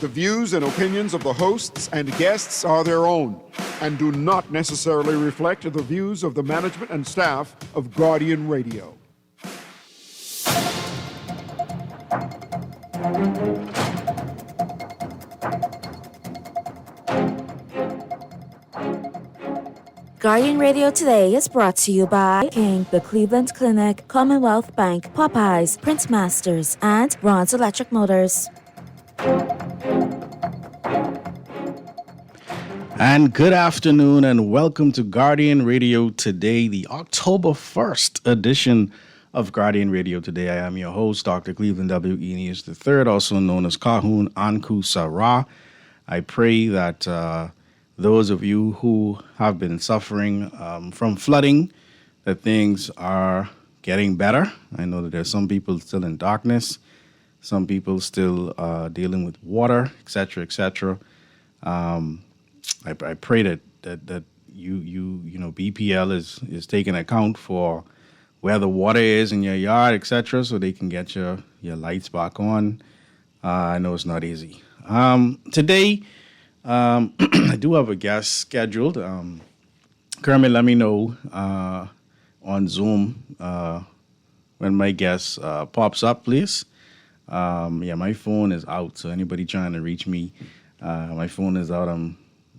The views and opinions of the hosts and guests are their own and do not necessarily reflect the views of the management and staff of Guardian Radio. Guardian Radio Today is brought to you by King, the Cleveland Clinic, Commonwealth Bank, Popeyes, Prince Masters, and Ron's Electric Motors. And good afternoon and welcome to Guardian Radio Today, the October 1st edition of Guardian Radio Today. I am your host, Dr. Cleveland W. Eneas III, also known as Kahun Anku Sarah. I pray that those of you who have been suffering from flooding, that things are getting better. I know that there's some people still in darkness, some people still dealing with water, etc., etc. I pray that you know BPL is taking account for where the water is in your yard, etc., so they can get your lights back on. I know it's not easy. Today, I do have a guest scheduled. Kermit, let me know on Zoom when my guest pops up, please. My phone is out, so anybody trying to reach me, my phone is out.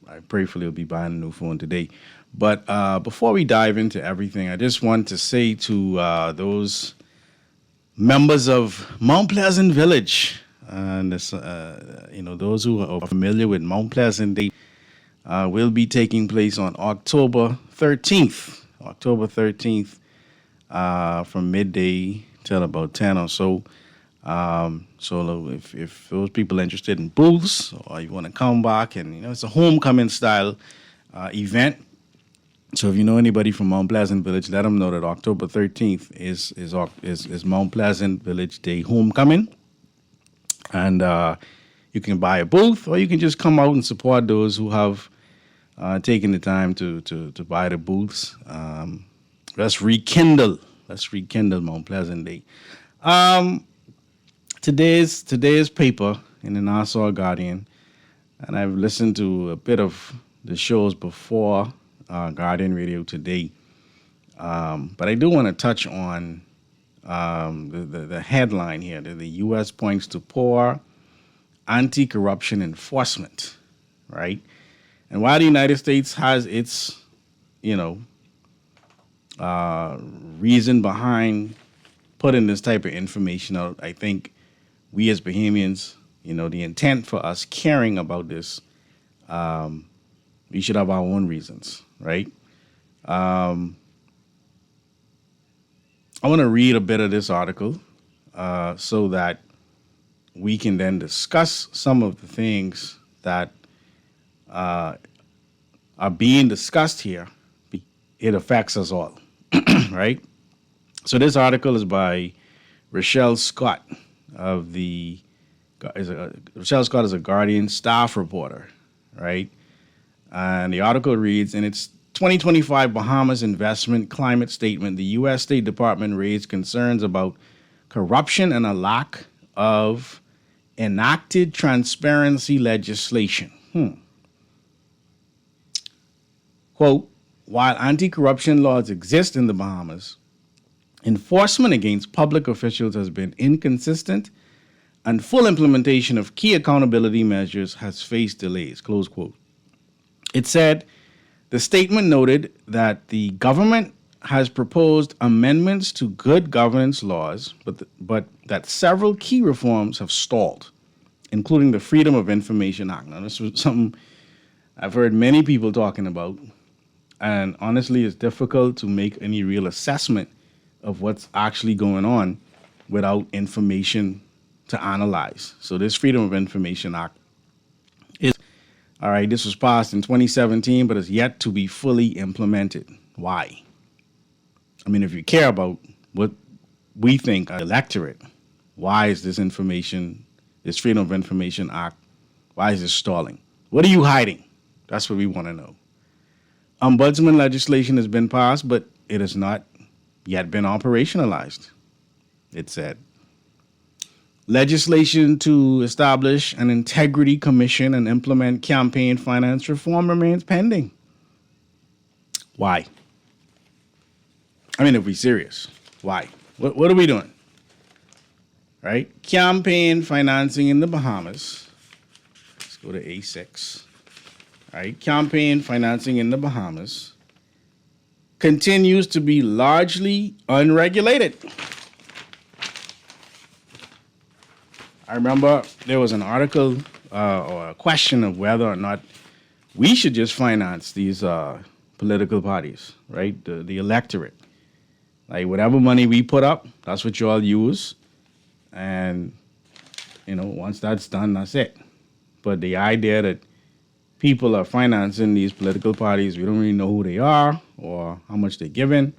I prayerfully will be buying a new phone today. But before we dive into everything, I just want to say to those members of Mount Pleasant Village, and this, those who are familiar with Mount Pleasant, they will be taking place on October 13th. October 13th, from midday till about 10 or so. So if those people are interested in booths or you want to come back, and it's a homecoming style event. So if you know anybody from Mount Pleasant Village, let them know that October 13th is Mount Pleasant Village Day homecoming, and you can buy a booth or you can just come out and support those who have taken the time to buy the booths. Let's rekindle Mount Pleasant Day. Today's paper in the Nassau Guardian, and I've listened to a bit of the shows before Guardian Radio Today, but I do want to touch on the headline here that the U.S. points to poor anti-corruption enforcement, right? And while the United States has its, reason behind putting this type of information out, I think we as Bahamians, the intent for us caring about this, we should have our own reasons, right? I want to read a bit of this article so that we can then discuss some of the things that are being discussed here. It affects us all, right? So this article is by Rochelle Scott Rochelle Scott is a Guardian staff reporter, right? And the article reads, in its 2025 Bahamas Investment Climate Statement, the U.S. State Department raised concerns about corruption and a lack of enacted transparency legislation. Quote, while anti-corruption laws exist in the Bahamas, enforcement against public officials has been inconsistent and full implementation of key accountability measures has faced delays, close quote. It said, the statement noted that the government has proposed amendments to good governance laws, but that several key reforms have stalled, including the Freedom of Information Act. Now, this was something I've heard many people talking about, and honestly, it's difficult to make any real assessment of what's actually going on without information to analyze. So this Freedom of Information Act is, all right, this was passed in 2017, but is yet to be fully implemented. Why? I mean, if you care about what we think the electorate, why is this Freedom of Information Act, why is this stalling? What are you hiding? That's what we want to know. Ombudsman legislation has been passed, but it has not yet been operationalized, it said. legislation to establish an integrity commission and implement campaign finance reform remains pending. Why? I mean, if we're serious, why? What are we doing? Right? Campaign financing in the Bahamas. Let's go to A6. Right? Campaign financing in the Bahamas continues to be largely unregulated. I remember there was an article or a question of whether or not we should just finance these political parties, right? The electorate. Like whatever money we put up, that's what you all use. And, once that's done, that's it. But the idea that people are financing these political parties, we don't really know who they are or how much they're giving.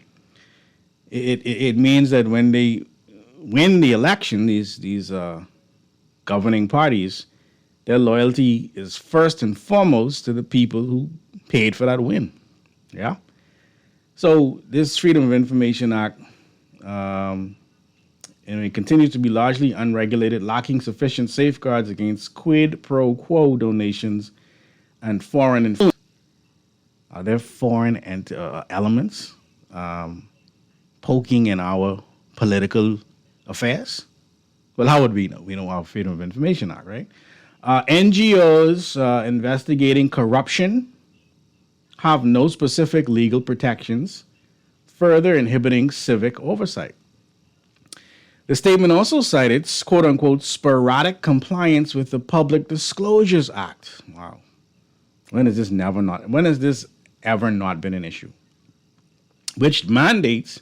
It means that when they win the election, these governing parties, their loyalty is first and foremost to the people who paid for that win. Yeah. So this Freedom of Information Act, it continues to be largely unregulated, lacking sufficient safeguards against quid pro quo donations and foreign influence. Are there foreign elements poking in our political affairs? Well, how would we know? We know our Freedom of Information Act, right? NGOs investigating corruption have no specific legal protections, further inhibiting civic oversight. The statement also cited, quote unquote, sporadic compliance with the Public Disclosures Act. Wow. When has this ever not been an issue? Which mandates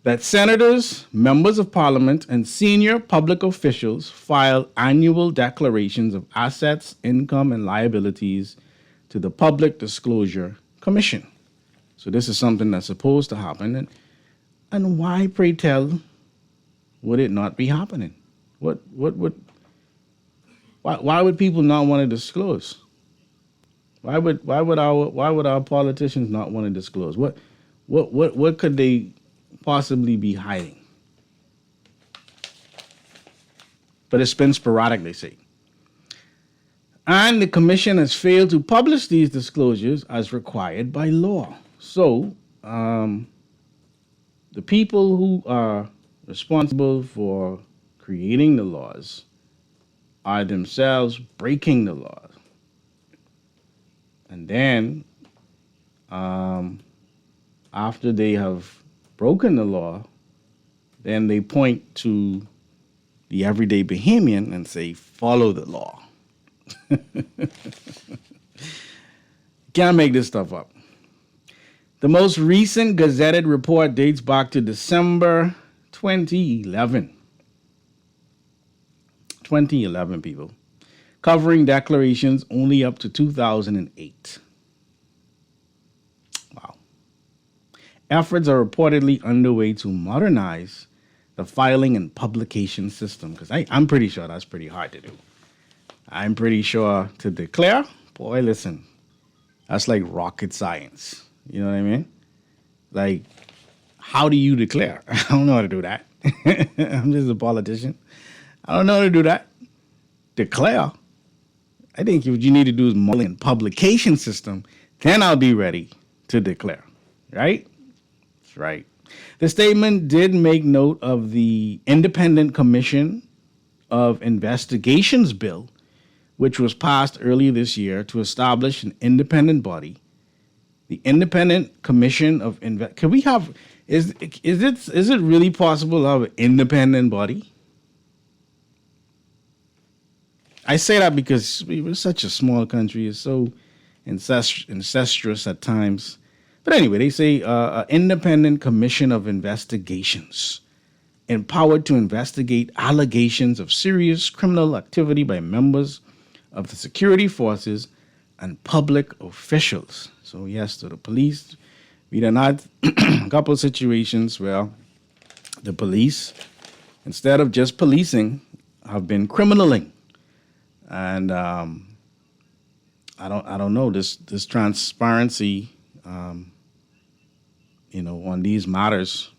that senators, members of parliament, and senior public officials file annual declarations of assets, income, and liabilities to the Public Disclosure Commission. So this is something that's supposed to happen. And why, pray tell, would it not be happening? Why would people not want to disclose? Why would our politicians not want to disclose? What could they possibly be hiding? But it's been sporadic, they say. And the commission has failed to publish these disclosures as required by law. So the people who are responsible for creating the laws are themselves breaking the laws. And then after they have broken the law, then they point to the everyday Bahamian and say, follow the law. Can't make this stuff up. The most recent gazetted report dates back to December 2011. 2011, people. Covering declarations only up to 2008. Wow. Efforts are reportedly underway to modernize the filing and publication system, because I'm pretty sure that's pretty hard to do. I'm pretty sure to declare, boy, listen, that's like rocket science. You know what I mean? Like, how do you declare? I don't know how to do that. I'm just a politician. I don't know how to do that. Declare. I think what you need to do is model in publication system. Then I'll be ready to declare. Right? That's right. The statement did make note of the Independent Commission of Investigations bill, which was passed earlier this year to establish an independent body. The Independent Commission of Can we have? Is it really possible to have an independent body? I say that because we're such a small country. It's so incestuous at times. But anyway, they say an Independent Commission of Investigations, empowered to investigate allegations of serious criminal activity by members of the security forces and public officials. So yes, to the police. We done had a couple of situations where the police, instead of just policing, have been criminaling. And I don't know, this transparency, on these matters,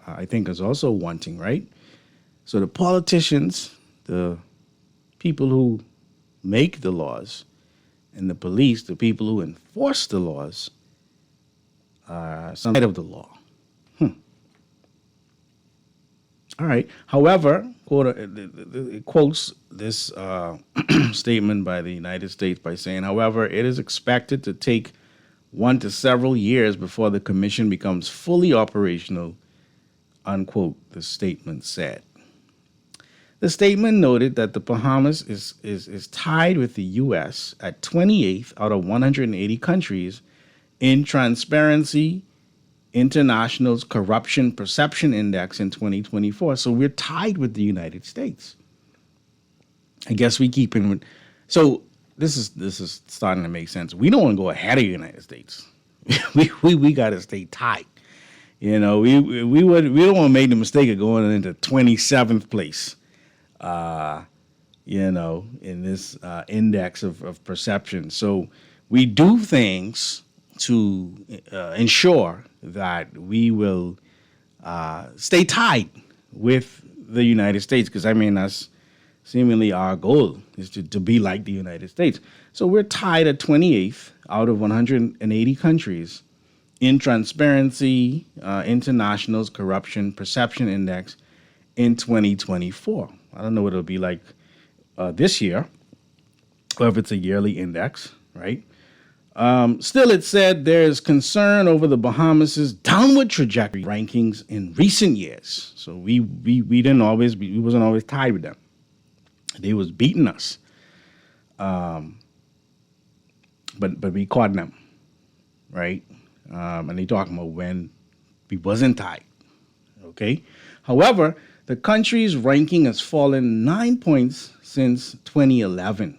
I think is also wanting, right? So the politicians, the people who make the laws, and the police, the people who enforce the laws, are some side of the law. All right. However, it quotes this statement by the United States by saying, however, it is expected to take 1 to several years before the commission becomes fully operational, unquote, the statement said. The statement noted that the Bahamas is tied with the U.S. at 28th out of 180 countries in Transparency International's Corruption Perception Index in 2024. So we're tied with the United States. I guess we keep in. So this is starting to make sense. We don't want to go ahead of the United States. we got to stay tied. You know, we don't want to make the mistake of going into 27th place. You know, in this index of perception. So we do things to ensure that we will stay tied with the United States, because I mean that's seemingly our goal is to be like the United States. So we're tied at 28th out of 180 countries in Transparency International's Corruption Perception Index in 2024. I don't know what it'll be like this year, or if it's a yearly index, right? Still, it said there's concern over the Bahamas' downward trajectory rankings in recent years. So we wasn't always tied with them. They was beating us, but we caught them, right? And they talking about when we wasn't tied. Okay. However, the country's ranking has fallen 9 points since 2011.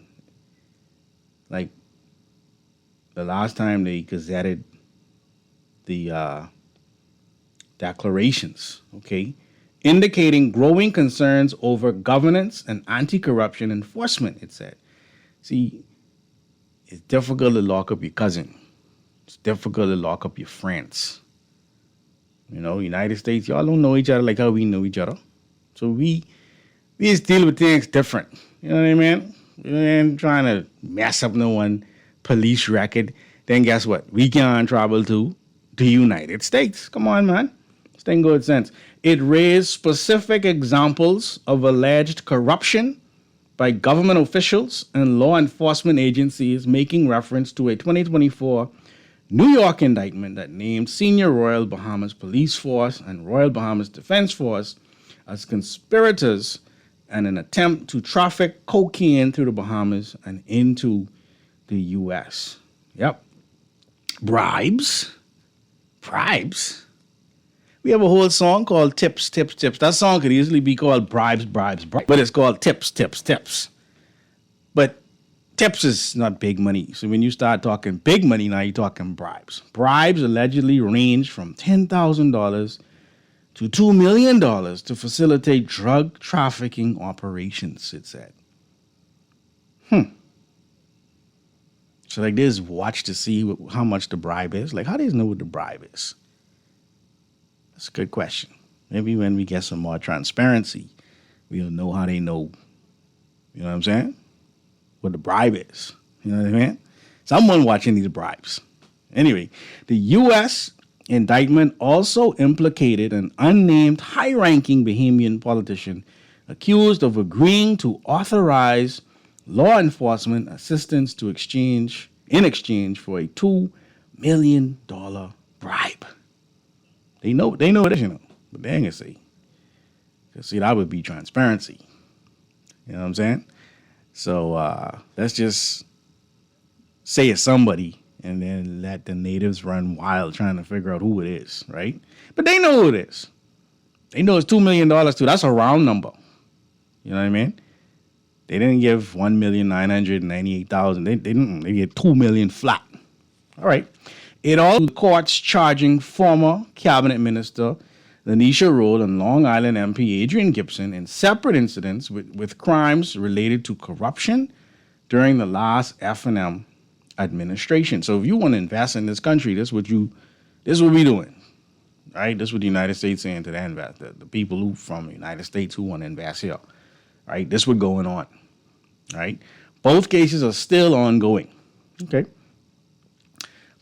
Like, the last time they gazetted the declarations, okay, indicating growing concerns over governance and anti-corruption enforcement, it said. See, it's difficult to lock up your cousin. It's difficult to lock up your friends. You know, United States, y'all don't know each other like how we know each other. So we just deal with things different. You know what I mean? We ain't trying to mess up no one police record. Then guess what? We can't travel to the United States. Come on, man. This thing good sense. It raised specific examples of alleged corruption by government officials and law enforcement agencies, making reference to a 2024 New York indictment that named senior Royal Bahamas Police Force and Royal Bahamas Defense Force as conspirators in an attempt to traffic cocaine through the Bahamas and into the U.S. Yep. Bribes. We have a whole song called Tips, Tips, Tips. That song could easily be called Bribes, Bribes, Bribes. But it's called Tips, Tips, Tips. But tips is not big money. So when you start talking big money, now you're talking bribes. Bribes allegedly range from $10,000 to $2 million to facilitate drug trafficking operations, it said. So like this watch to see how much the bribe is. Like, how do you know what the bribe is? That's a good question. Maybe when we get some more transparency, we'll know how they know, you know what I'm saying? What the bribe is. You know what I mean? Someone watching these bribes. Anyway, the U.S. indictment also implicated an unnamed high-ranking Bahamian politician accused of agreeing to authorize law enforcement assistance in exchange for a $2 million bribe. They know it is, you know, but they ain't gonna say. See, that would be transparency. You know what I'm saying? So let's just say it's somebody and then let the natives run wild trying to figure out who it is, right? But they know who it is. They know it's $2 million too. That's a round number. You know what I mean? They didn't give 1,998,000. They didn't. They get 2 million flat. All right. It all courts charging former cabinet minister Lanisha Roll and Long Island MP Adrian Gibson in separate incidents with crimes related to corruption during the last F&M administration. So if you want to invest in this country, this is what we doing. right? This is what the United States saying to the people who from the United States who want to invest here, right? This is what's going on, right? Both cases are still ongoing, okay?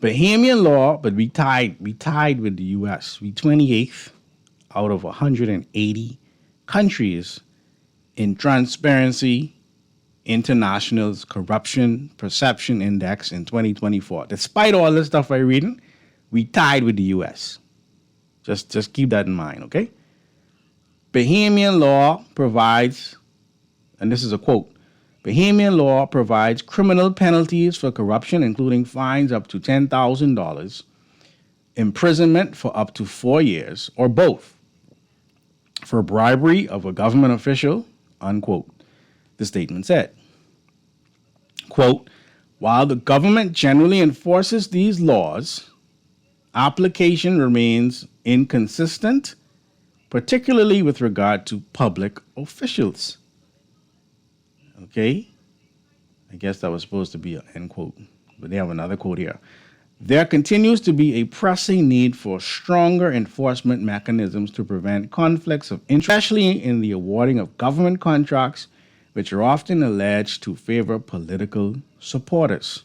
Bahamian law, but we tied with the U.S. We 28th out of 180 countries in Transparency International's Corruption Perception Index in 2024. Despite all this stuff I'm reading, we tied with the U.S. Just keep that in mind, okay? Bahamian law provides, and this is a quote, Bahamian law provides criminal penalties for corruption, including fines up to $10,000, imprisonment for up to 4 years, or both, for bribery of a government official, unquote. The statement said, quote, while the government generally enforces these laws, application remains inconsistent, particularly with regard to public officials. Okay? I guess that was supposed to be an end quote, but they have another quote here. There continues to be a pressing need for stronger enforcement mechanisms to prevent conflicts of interest, especially in the awarding of government contracts, which are often alleged to favor political supporters.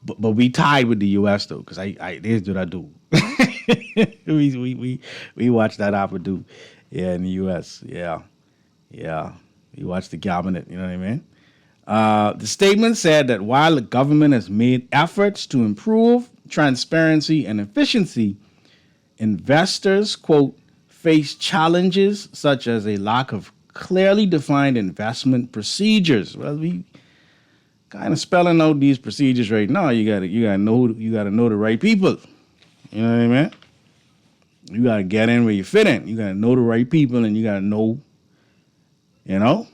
But we tied with the U.S. though, because here's what I do. we watch that opera do, yeah, in the U.S. Yeah. We watch the cabinet. You know what I mean? The statement said that while the government has made efforts to improve transparency and efficiency, investors, quote, face challenges such as a lack of clearly defined investment procedures. Well, we kind of spelling out these procedures right now. You gotta know the right people. You know what I mean? You gotta get in where you fit in. You gotta know the right people, and you gotta know, you know,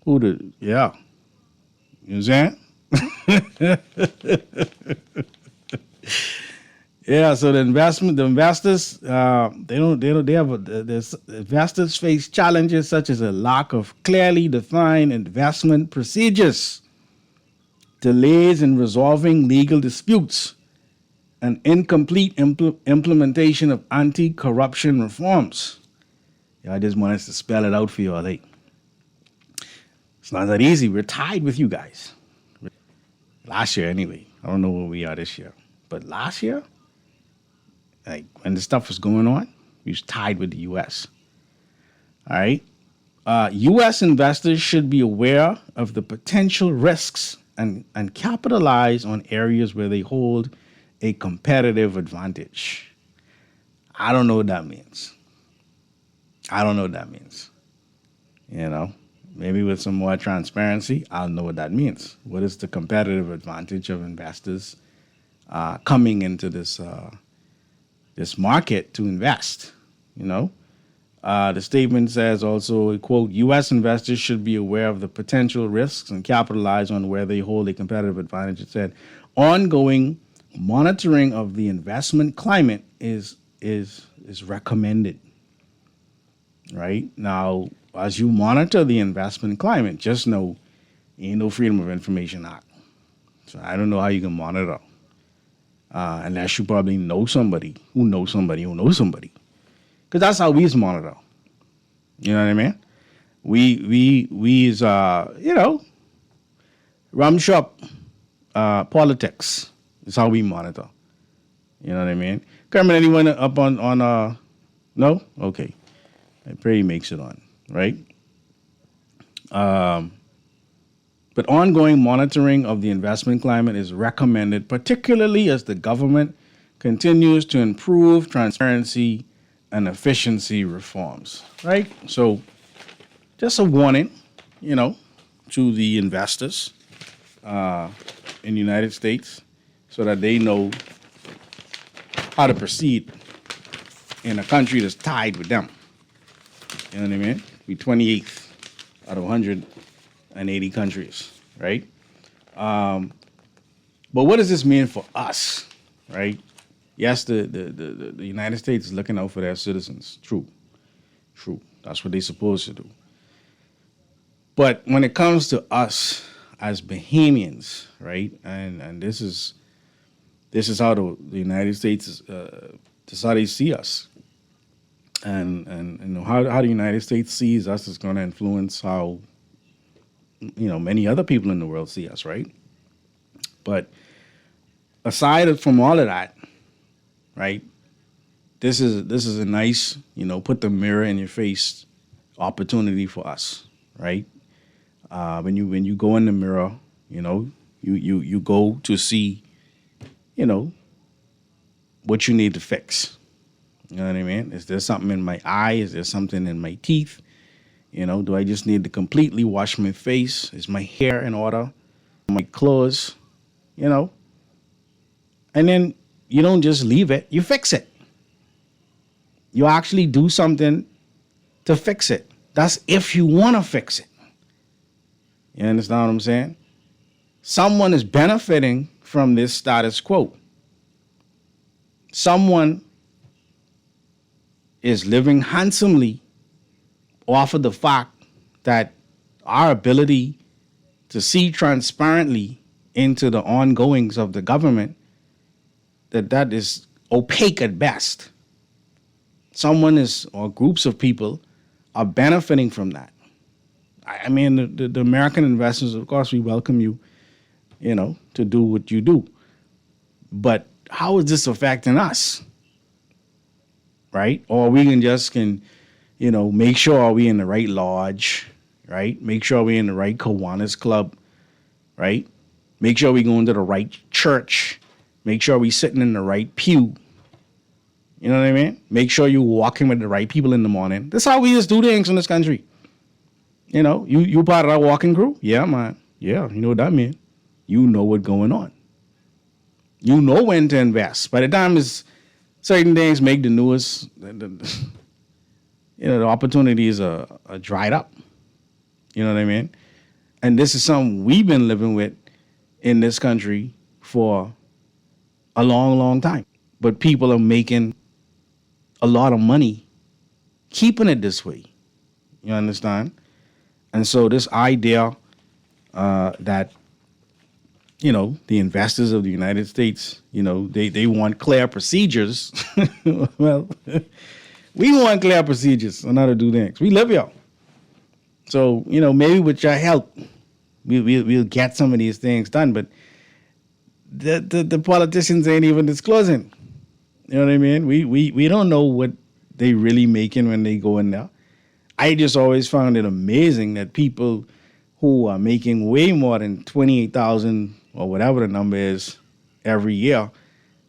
who the yeah. You know what I'm saying? Yeah, so the investors, investors face challenges such as a lack of clearly defined investment procedures, delays in resolving legal disputes, and incomplete implementation of anti-corruption reforms. Yeah, I just wanted to spell it out for you all. Hey, it's not that easy. We're tied with you guys. Last year, anyway. I don't know where we are this year, but last year, like when the stuff was going on, we was tied with the U.S. All right. U.S. investors should be aware of the potential risks and capitalize on areas where they hold a competitive advantage. I don't know what that means. You know, maybe with some more transparency, I'll know what that means. What is the competitive advantage of investors coming into this market to invest? You know, the statement says also, quote, U.S. investors should be aware of the potential risks and capitalize on where they hold a competitive advantage. It said, ongoing monitoring of the investment climate is recommended. Right now, as you monitor the investment climate, just know ain't no Freedom of Information Act. So I don't know how you can monitor unless you probably know somebody who knows somebody who knows somebody. Because that's how we monitor. You know what I mean? We is you know, rum shop politics is how we monitor. You know what I mean? Kermit, anyone up on no? Okay. I pray he makes it on, right? But ongoing monitoring of the investment climate is recommended, particularly as the government continues to improve transparency and efficiency reforms, right? So just a warning, you know, to the investors in the United States so that they know how to proceed in a country that's tied with them. You know what I mean? We 28th out of 180 countries, right? But what does this mean for us, right? Yes, the United States is looking out for their citizens. True. That's what they're supposed to do. But when it comes to us as Bahamians, right, and this is this is how the United States is, this is how they see us. And how the United States sees us is going to influence how, many other people in the world see us, right? But aside from all of that, right, this is a nice, put the mirror in your face opportunity for us, right? When you go in the mirror, you go to see, what you need to fix. You know what I mean? Is there something in my eye? Is there something in my teeth? Do I just need to completely wash my face? Is my hair in order? My clothes? And then you don't just leave it, you fix it. You actually do something to fix it. That's if you want to fix it. You understand what I'm saying? Someone is benefiting from this status quo. Someone is living handsomely off of the fact that our ability to see transparently into the ongoings of the government, that is opaque at best. Someone is, or groups of people, are benefiting from that. I mean, the American investors, of course, we welcome you, to do what you do. But how is this affecting us? Right? Or we can make sure we in the right lodge, right? Make sure we in the right Kiwanis Club, right? Make sure we going to the right church. Make sure we sitting in the right pew. You know what I mean? Make sure you walking with the right people in the morning. That's how we just do things in this country. You part of that walking crew? Yeah, man. Yeah, you know what that means. You know what's going on. You know when to invest. By the time certain things make the news, the opportunities are dried up. You know what I mean? And this is something we've been living with in this country for a long, long time. But people are making a lot of money keeping it this way. You understand? And so this idea that, the investors of the United States, they want clear procedures. Well, we want clear procedures on how to do things. We live here. So, maybe with your help, we'll get some of these things done. But the politicians ain't even disclosing. You know what I mean? We don't know what they really making when they go in there. I just always found it amazing that people who are making way more than $28,000 or whatever the number is every year,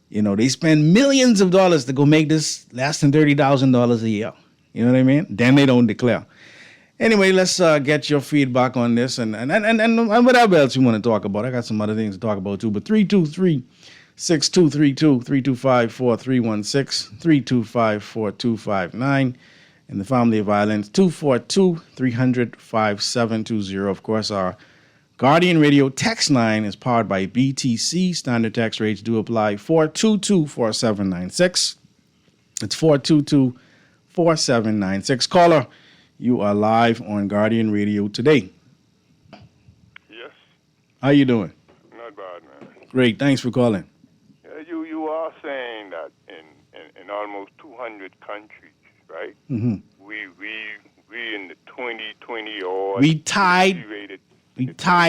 they spend millions of dollars to go make this less than $30,000 a year. You know what I mean? Then they don't declare. Anyway, let's get your feedback on this and whatever else you want to talk about. I got some other things to talk about too. But 323-6232, 325-4316, 325-4259. And the Family of Violence, 242-300-5720. Of course, our Guardian Radio text line is powered by BTC. Standard text rates do apply. 422-4796. It's 422-4796. Caller, you are live on Guardian Radio today. Yes. How you doing? Not bad, man. Great. Thanks for calling. You are saying that in almost 200 countries, right? Mm-hmm. We in the 2020 or We tied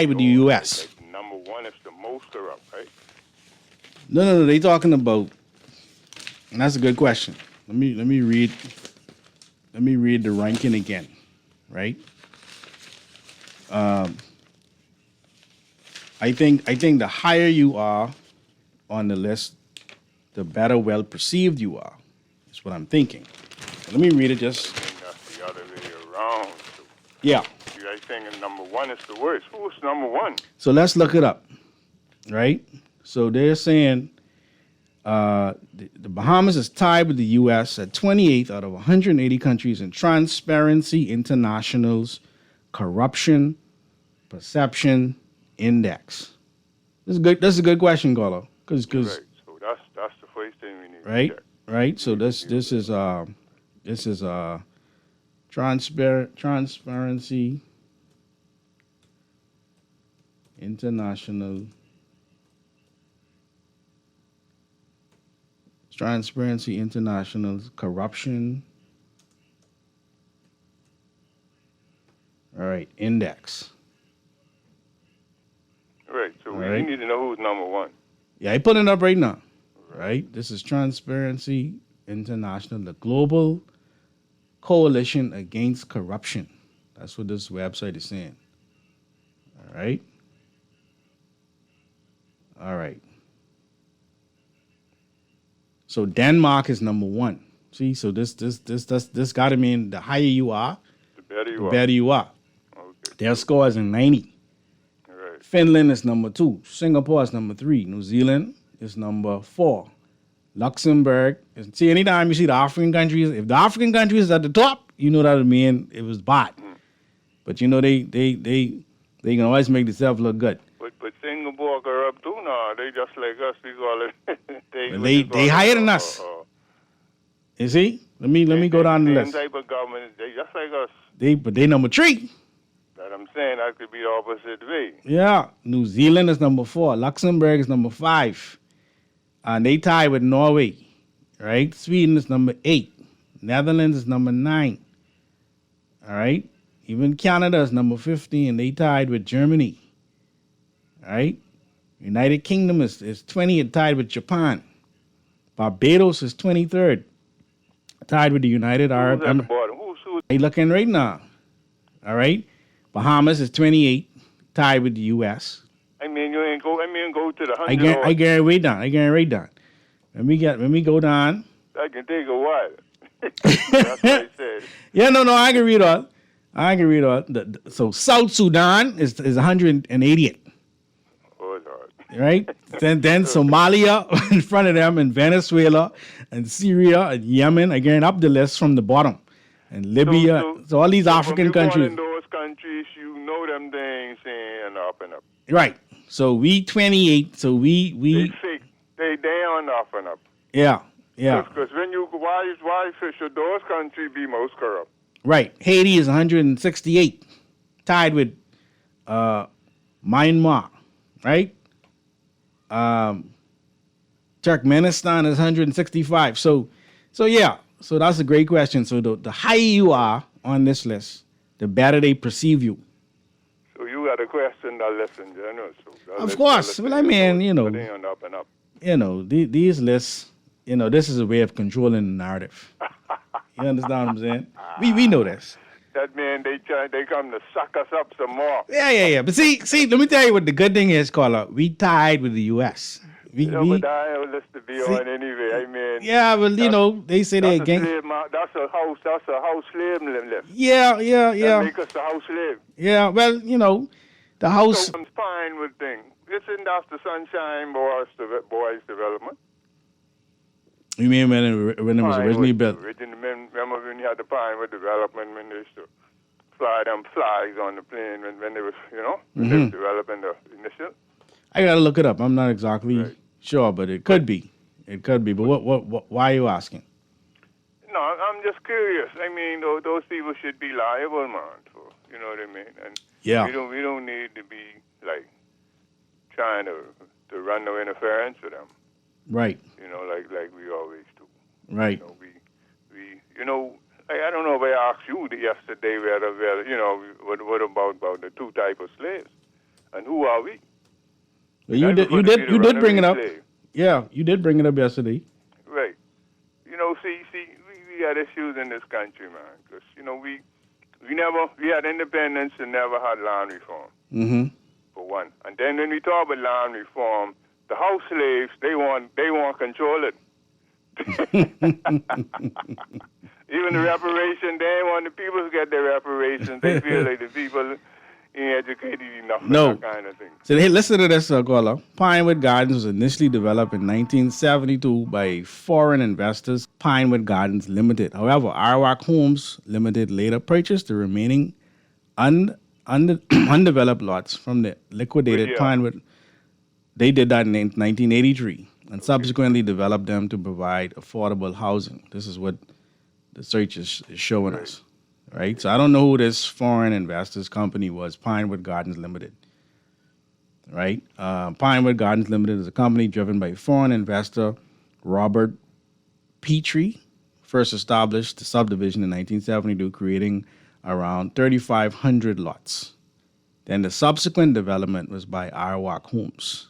with the U.S. Like number one is the most corrupt, right? No. They talking about, and that's a good question. Let me read the ranking again, right? I think the higher you are on the list, the better well perceived you are. That's what I'm thinking. Let me read it just. That's the other way around. So Yeah. I think number one is the worst. Who was number one? So let's look it up, right? So they're saying the Bahamas is tied with the U.S. at 28th out of 180 countries in Transparency International's Corruption Perception Index. This is good. That's a good question, Golo. Because Right. So that's the first thing we need. right, To check. right. So this is Transparency International Transparency International's corruption. All right, index. Right. So we right. need to know who's number one. Yeah, I put it up right now. Right? This is Transparency International, the Global Coalition Against Corruption. That's what this website is saying. All right. All right. So Denmark is number one. See, so this got to mean the higher you are, the better you are. Okay. Their score is in 90. Right. Finland is number 2. Singapore is number 3. New Zealand is number 4. Luxembourg. See, anytime you see the African countries, if the African countries is at the top, you know that would mean it was bad. But you know they can always make themselves look good. But Singapore corrupt too now. They just like us. We call it. They higher than us. You see? Let me go down the list. Same type of government. They just like us. But they number 3. That I'm saying that could be the opposite way. Yeah. New Zealand is number 4. Luxembourg is number 5. And they tie with Norway. Right? Sweden is number 8. Netherlands is number 9. All right? Even Canada is number 15. They tied with Germany. All right? United Kingdom is 20. It tied with Japan. Barbados is 23rd. Tied with the United Arab Emirates. They looking right now. All right? Bahamas is 28. Tied with the U.S. I mean, you ain't go. I mean, go to the 100. I get it right down. When we go down. That can take a while. That's what I said. Yeah, no, I can read all. So South Sudan is 180th. Oh, Lord. Right? then Somalia in front of them, and Venezuela, and Syria, and Yemen, again up the list from the bottom. And Libya. So all these African countries. In those countries, you know them things and up and up. Right. So we 28. So we They fake. They on up and up. Yeah. Because when you why should those countries be most corrupt? Right. Haiti is 168, tied with Myanmar. Right. Turkmenistan is 165. So yeah. So that's a great question. So the higher you are on this list, the better they perceive you. So you got a question that list in general. So of course. Well, I mean, they on up and up. These lists, this is a way of controlling the narrative. You understand what I'm saying? We know this. That means they come to suck us up some more. Yeah. But see, let me tell you what the good thing is, Carla. We tied with the U.S. But I have a list to be on anyway. I mean, yeah, well, they say they against. That's a house slave list. Yeah. That make us a house slave. Yeah, well, the house. So I'm fine with things. Isn't that the Sunshine Boys development? You mean when it was originally built? Remember when you had the Pinewood development when they used to fly them flags on the plane when they was, when they was developing the initial? I got to look it up. I'm not exactly sure, but it could be. It could be. But what? Why are you asking? No, I'm just curious. I mean, those people should be liable, man. For, you know what I mean? And we don't need to be like trying to run no interference with them. Right. Like we always do. Right. I don't know if I asked you yesterday whether what about the two types of slaves and who are we? Well, you did bring it up. Slave. Yeah, you did bring it up yesterday. Right. We got issues in this country, man, because we had independence and never had land reform. Mm-hmm. For one, and then when we talk about land reform, the house slaves they want control it. Even the reparation, they want the people to get their reparations. They feel like the people ain't educated enough for that kind of thing. So hey, listen to this, caller. Pinewood Gardens was initially developed in 1972 by foreign investors, Pinewood Gardens Limited. However, Arawak Homes Limited later purchased the remaining undeveloped lots from the liquidated Pinewood. They did that in 1983 and subsequently developed them to provide affordable housing. This is what the search is showing us. Right? So I don't know who this foreign investors company was, Pinewood Gardens Limited. Right? Pinewood Gardens Limited is a company driven by foreign investor Robert Petrie first established the subdivision in 1972, creating around 3,500 lots. Then the subsequent development was by Arawak Homes.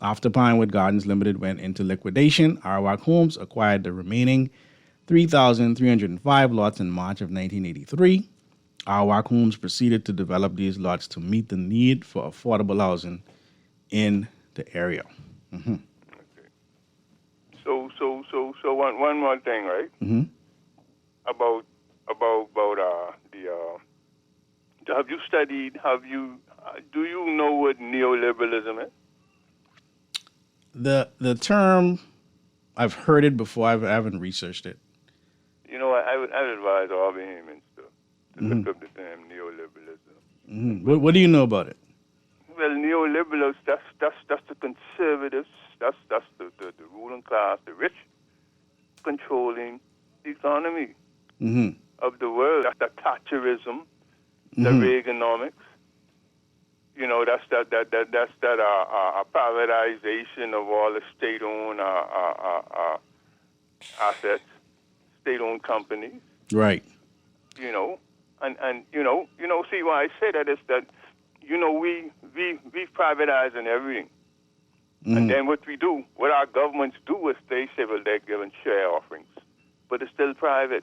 After Pinewood Gardens Limited went into liquidation, Arawak Homes acquired the remaining 3,305 lots in March of 1983. Arawak Homes proceeded to develop these lots to meet the need for affordable housing in the area. Okay. So one more thing, right? Mm-hmm. About have you studied? Do you know what neoliberalism is? The term, I've heard it before. I haven't researched it. You know, I would advise all Bahamians to look up the term neoliberalism. Mm-hmm. What do you know about it? Well, neoliberals, that's the conservatives, that's the ruling class, the rich, controlling the economy of the world. That's the Thatcherism, the Reaganomics. You know, that's that privatization of all the state-owned assets, state-owned companies. Right. You know, and see why I say that is that, you know, we privatizing everything. And then what our governments do is they say, well, they're giving share offerings, but it's still private.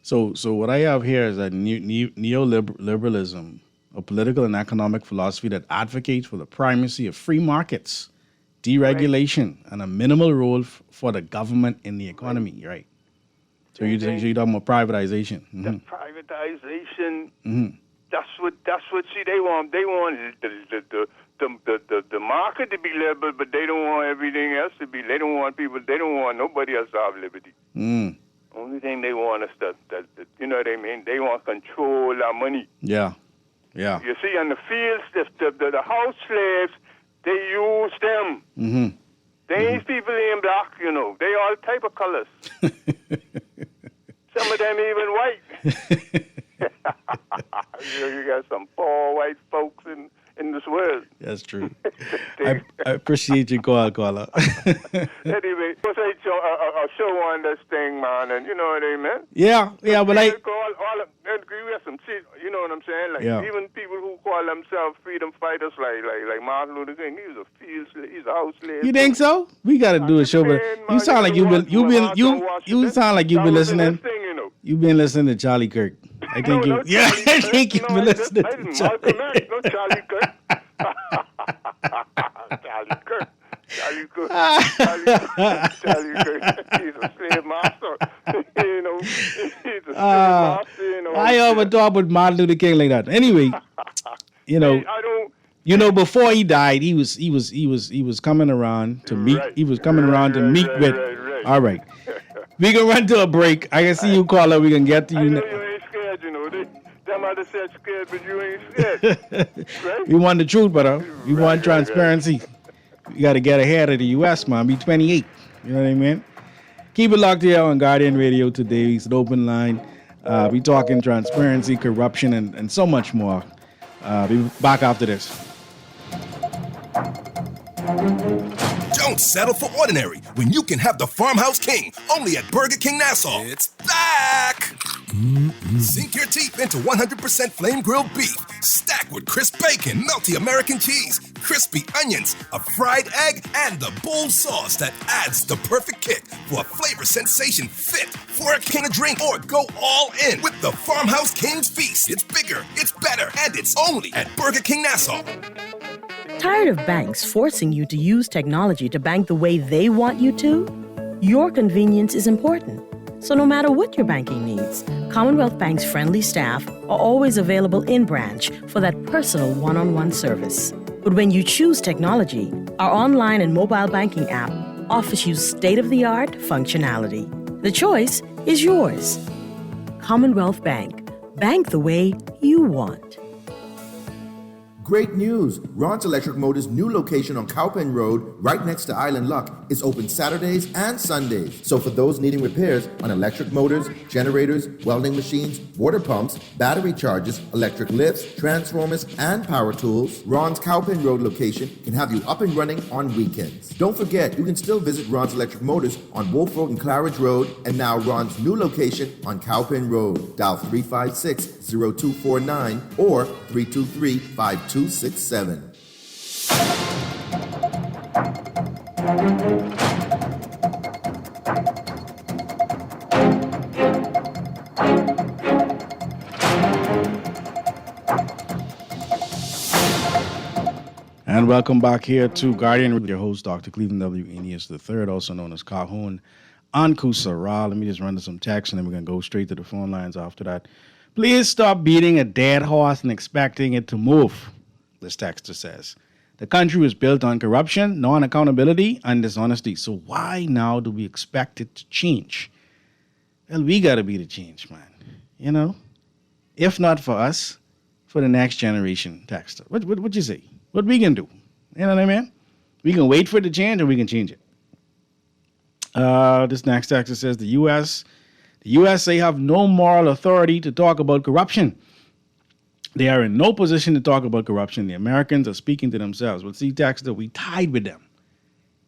So what I have here is that neoliberalism, a political and economic philosophy that advocates for the primacy of free markets, deregulation, and a minimal role for the government in the economy, right? So you're talking about privatization. The privatization. That's what. See, they want the market to be liberal, but they don't want everything else to be. They don't want nobody else to have liberty. Only thing they want is that you know what I mean. They want control our money. Yeah. You see, on the fields, the house slaves, they use them. They ain't people in black, you know. They all type of colors. Some of them even white. You got some poor white folks in this world. That's true. I appreciate you, caller. Anyway, let's say a show on this thing, man, and you know what I mean? Yeah, but we have some shit, you know what I'm saying? Like even people who call themselves freedom fighters, like Martin Luther King, he's a house slave. You think so? We got to do a show, but you sound like you've been listening. You've been listening to Charlie Kirk. I think you've been listening to Charlie Kirk. No, Charlie Kirk. Charlie Kirk. He's a slave master. You know, he's a slave master. You know. I ever talk with Martin Luther King like that. Anyway, you know. You know, before he died, he was coming around to meet. He was coming around to meet with. Right. All right, we can run to a break. I can see you, caller. We can get to you. I know you ain't scared. You know, them other said scared, but you ain't scared. Right? We want the truth, brother. We want transparency. You got to get ahead of the U.S., man. Be 28. You know what I mean? Keep it locked here on Guardian Radio today. It's an open line. We talking transparency, corruption, and so much more. Be back after this. Don't settle for ordinary when you can have the Farmhouse King only at Burger King Nassau. It's back! Sink your teeth into 100% flame grilled beef, stacked with crisp bacon, melty American cheese, crispy onions, a fried egg, and the bold sauce that adds the perfect kick for a flavor sensation fit for a king of drink, or go all in with the Farmhouse King's Feast. It's bigger, it's better, and it's only at Burger King Nassau. Tired of banks forcing you to use technology to bank the way they want you to? Your convenience is important. So no matter what your banking needs, Commonwealth Bank's friendly staff are always available in branch for that personal one-on-one service. But when you choose technology, our online and mobile banking app offers you state-of-the-art functionality. The choice is yours. Commonwealth Bank. Bank the way you want. Great news! Ron's Electric Motors' new location on Cowpen Road, right next to Island Luck, is open Saturdays and Sundays. So for those needing repairs on electric motors, generators, welding machines, water pumps, battery chargers, electric lifts, transformers, and power tools, Ron's Cowpen Road location can have you up and running on weekends. Don't forget, you can still visit Ron's Electric Motors on Wolf Road and Claridge Road, and now Ron's new location on Cowpen Road. Dial 356-0249 or 323-5267. And welcome back here to Guardian with your host, Dr. Cleveland W. Eneas III, also known as Calhoun Anku Sarah. Let me just run to some text and then we're going to go straight to the phone lines after that. Please stop beating a dead horse and expecting it to move, this texter says. The country was built on corruption, non-accountability, and dishonesty. So why now do we expect it to change? Well, we got to be the change, man. You know? If not for us, for the next generation, texter. What you say? What we can do? You know what I mean? We can wait for it to change or we can change it. This next texter says the USA have no moral authority to talk about corruption. They are in no position to talk about corruption. The Americans are speaking to themselves. Well, see, texter, we tied with them.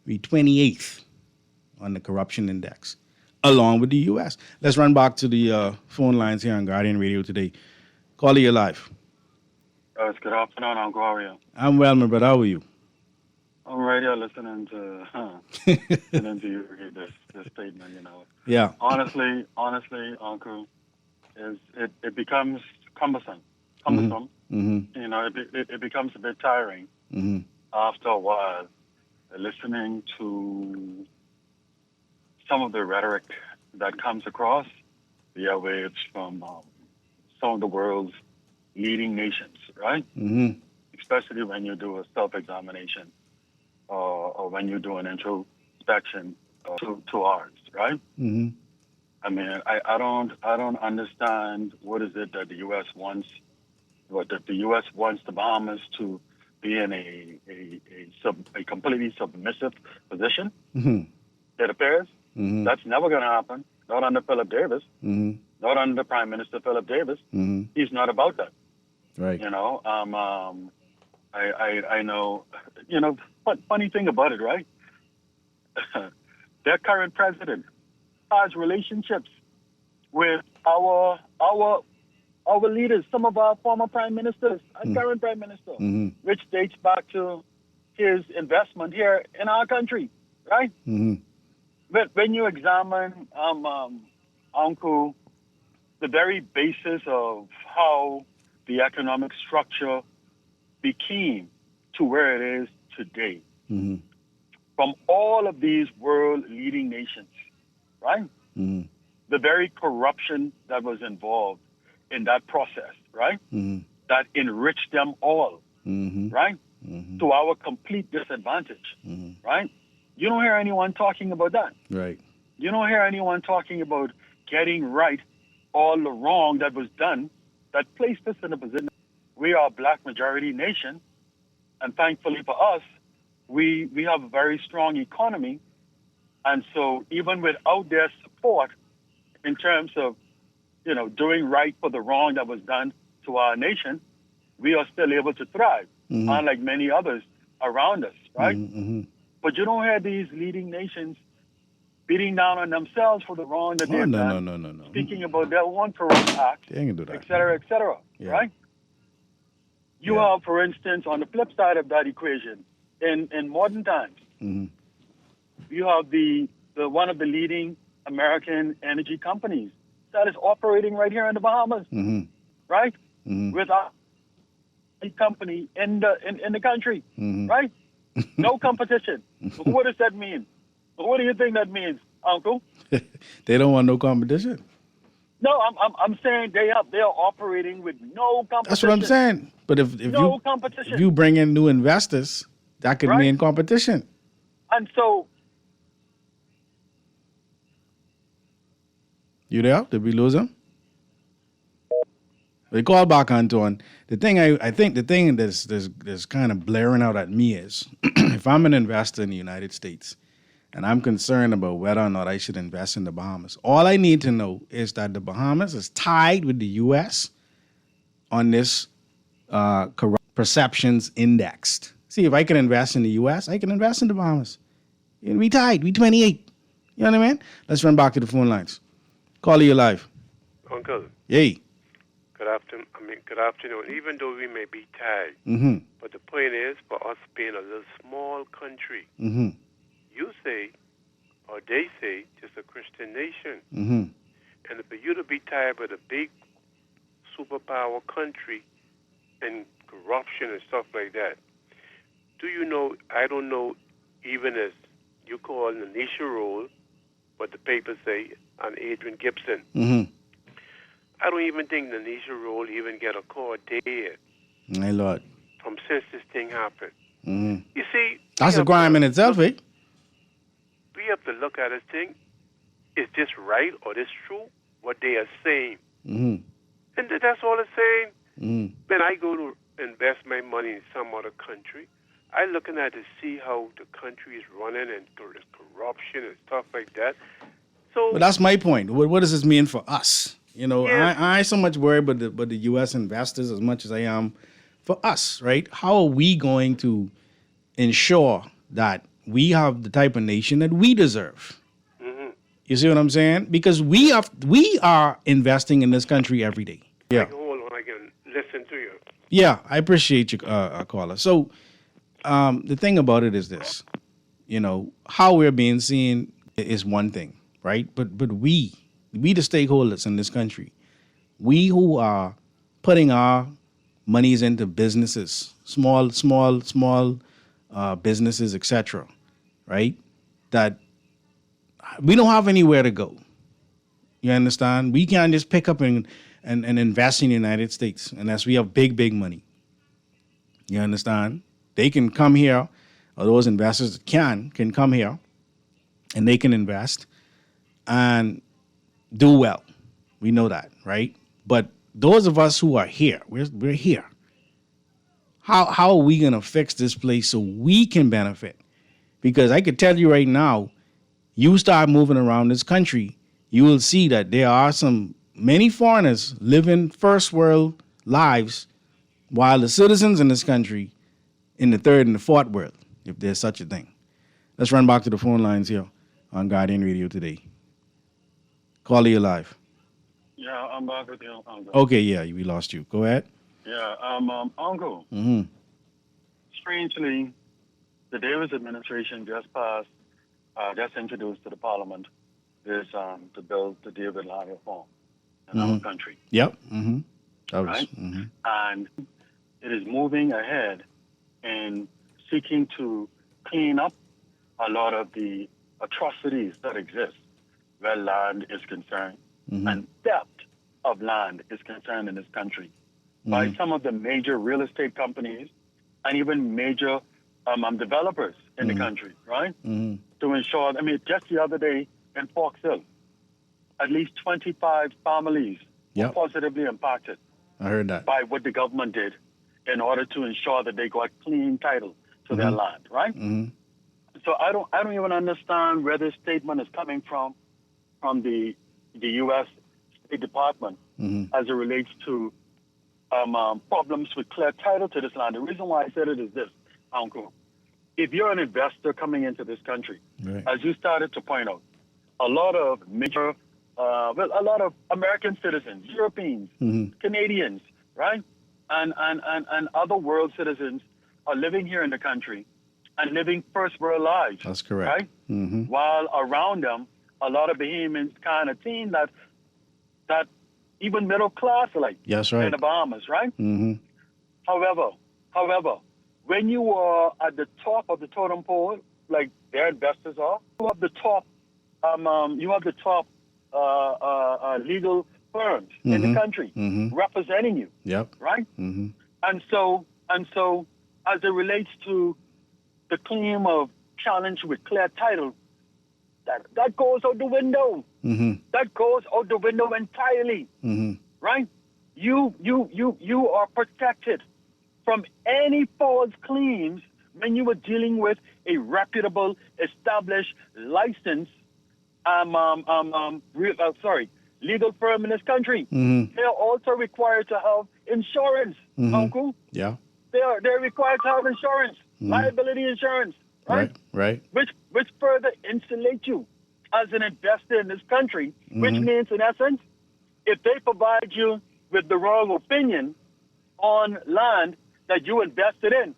We 28th on the corruption index, along with the U.S. Let's run back to the phone lines here on Guardian Radio today. Caller, you live. It's good afternoon, Uncle. How are you? I'm well, my brother. How are you? On radio, listening to you read this statement. You know. Yeah. Honestly, Uncle, it becomes cumbersome. Mm-hmm. You know, it becomes a bit tiring after a while, listening to some of the rhetoric that comes across the airwaves from some of the world's leading nations, right? Mm-hmm. Especially when you do a self-examination or when you do an introspection to ours, right? Mm-hmm. I mean, I don't understand what is it that the U.S. wants. What the U.S. wants the Bahamas to be in a completely submissive position. Mm-hmm. It appears that's never going to happen. Not under Philip Davis. Mm-hmm. Not under Prime Minister Philip Davis. Mm-hmm. He's not about that. Right. You know. I know. You know. Funny thing about it, right? Their current president has relationships with our leaders, some of our former prime ministers, and current prime minister, which dates back to his investment here in our country, right? Mm-hmm. But when you examine, Uncle, the very basis of how the economic structure became to where it is today, from all of these world-leading nations, right? Mm-hmm. The very corruption that was involved in that process, right? That enriched them all, right? To our complete disadvantage, right? You don't hear anyone talking about that. Right. You don't hear anyone talking about getting right all the wrong that was done that placed us in a position. We are a black majority nation, and thankfully for us, we have a very strong economy. And so even without their support in terms of, you know, doing right for the wrong that was done to our nation, we are still able to thrive, unlike many others around us, right? But you don't hear these leading nations beating down on themselves for the wrong that they've done. No. Speaking about their own corrupt acts, et cetera, right? You have, for instance, on the flip side of that equation, in modern times, you have the one of the leading American energy companies that is operating right here in the Bahamas, right? With our company in the country, right? No competition. What does that mean? What do you think that means, Uncle? They don't want no competition. No, I'm saying they are operating with no competition. That's what I'm saying. But if you bring in new investors, that could mean competition. And so, you there? Did we lose him? We call back, Anton. The thing I think the thing that's kind of blaring out at me is if I'm an investor in the United States and I'm concerned about whether or not I should invest in the Bahamas, all I need to know is that the Bahamas is tied with the U.S. on this perceptions indexed. See, if I can invest in the U.S., I can invest in the Bahamas. We tied. We 28. You know what I mean? Let's run back to the phone lines. Call you live. Uncle. Yay. Good afternoon. Even though we may be tied, but the point is, for us being a little small country, you say, or they say, just a Christian nation. And for you to be tied with a big superpower country and corruption and stuff like that, do you know, I don't know, even as you call Nanisha Roll, but the papers say, and Adrian Gibson. I don't even think Nanisha Roll even get a call dead. My Lord. From since this thing happened. You see, that's a crime in itself, eh? We have to look at this thing. Is this right or this true? What they are saying. And that's all it's saying. When I go to invest my money in some other country, I'm looking at to see how the country is running and there's corruption and stuff like that. So, but that's my point. What does this mean for us? You know, I ain't so much worried about the U.S. investors as much as I am for us, right? How are we going to ensure that we have the type of nation that we deserve? You see what I'm saying? Because we are investing in this country every day. Yeah. Hold on, I can listen to you. Yeah, I appreciate you, caller. So the thing about it is this, you know, how we're being seen is one thing, right? But we the stakeholders in this country, we who are putting our monies into businesses, small businesses, etc., right? That we don't have anywhere to go. You understand? We can't just pick up and invest in the United States unless we have big money. You understand? They can come here, or those investors that can come here, and they can invest and do well. We know that, right? But those of us who are here, we're here. How are we going to fix this place so we can benefit? Because I could tell you right now, you start moving around this country, you will see that there are many foreigners living first world lives while the citizens in this country in the third and the fourth world, if there's such a thing. Let's run back to the phone lines here on Guardian Radio today. Call you live. Yeah, I'm back with you, Uncle. Okay, yeah, we lost you. Go ahead. Yeah, Uncle. Strangely, the Davis administration just introduced to the Parliament this the bill to deal with land reform in our country. Yep. Right? And it is moving ahead in seeking to clean up a lot of the atrocities that exist where land is concerned and theft of land is concerned in this country by some of the major real estate companies and even major developers in the country, right? To ensure, just the other day in Fox Hill, at least 25 families were positively impacted. I heard that. By what the government did in order to ensure that they got clean title to their land, right? So I don't even understand where this statement is coming from the U.S. State Department as it relates to problems with clear title to this land. The reason why I said it is this, Uncle. If you're an investor coming into this country, as you started to point out, a lot of major, a lot of American citizens, Europeans, Canadians, right, and other world citizens are living here in the country and living first world lives. That's correct. Right? While around them, a lot of Bahamians kind of think that even middle class like in the Bahamas, right? However, when you are at the top of the totem pole, like their investors are, you have the top, legal firms in the country representing you. Right? And so, as it relates to the claim of challenge with clear title, that goes out the window. That goes out the window entirely. Right? you are protected from any false claims when you are dealing with a reputable, established, licensed, legal firm in this country. Mm-hmm. They are also required to have insurance, Uncle. Yeah. They're required to have insurance, liability insurance, right? Right. Which further insulate you as an investor in this country, which means, in essence, if they provide you with the wrong opinion on land that you invested in,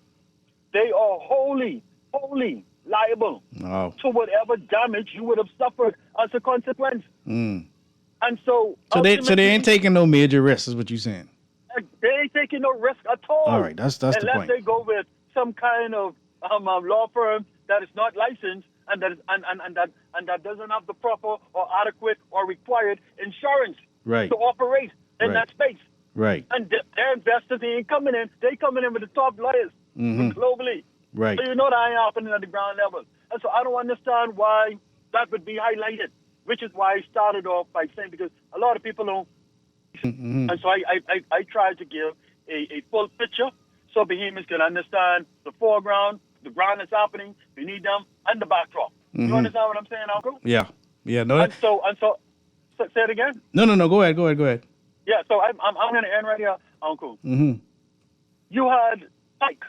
they are wholly liable to whatever damage you would have suffered as a consequence. And so they ain't taking no major risks, is what you're saying. They ain't taking no risk at all. All right, that's the point. Unless they go with some kind of law firm that is not licensed and that doesn't have the proper or adequate or required insurance to operate in that space. Right. And their investors ain't coming in. They coming in with the top lawyers globally. Right. So you know that ain't happening at the ground level. And so I don't understand why that would be highlighted, which is why I started off by saying, because a lot of people don't. And so I tried to give a full picture so Bahamians can understand the foreground, the ground that's happening beneath them, and the backdrop. You understand what I'm saying, Uncle? Yeah. No. And so say it again. No. Go ahead. Yeah. So I'm going to end right here, Uncle. You had Pike,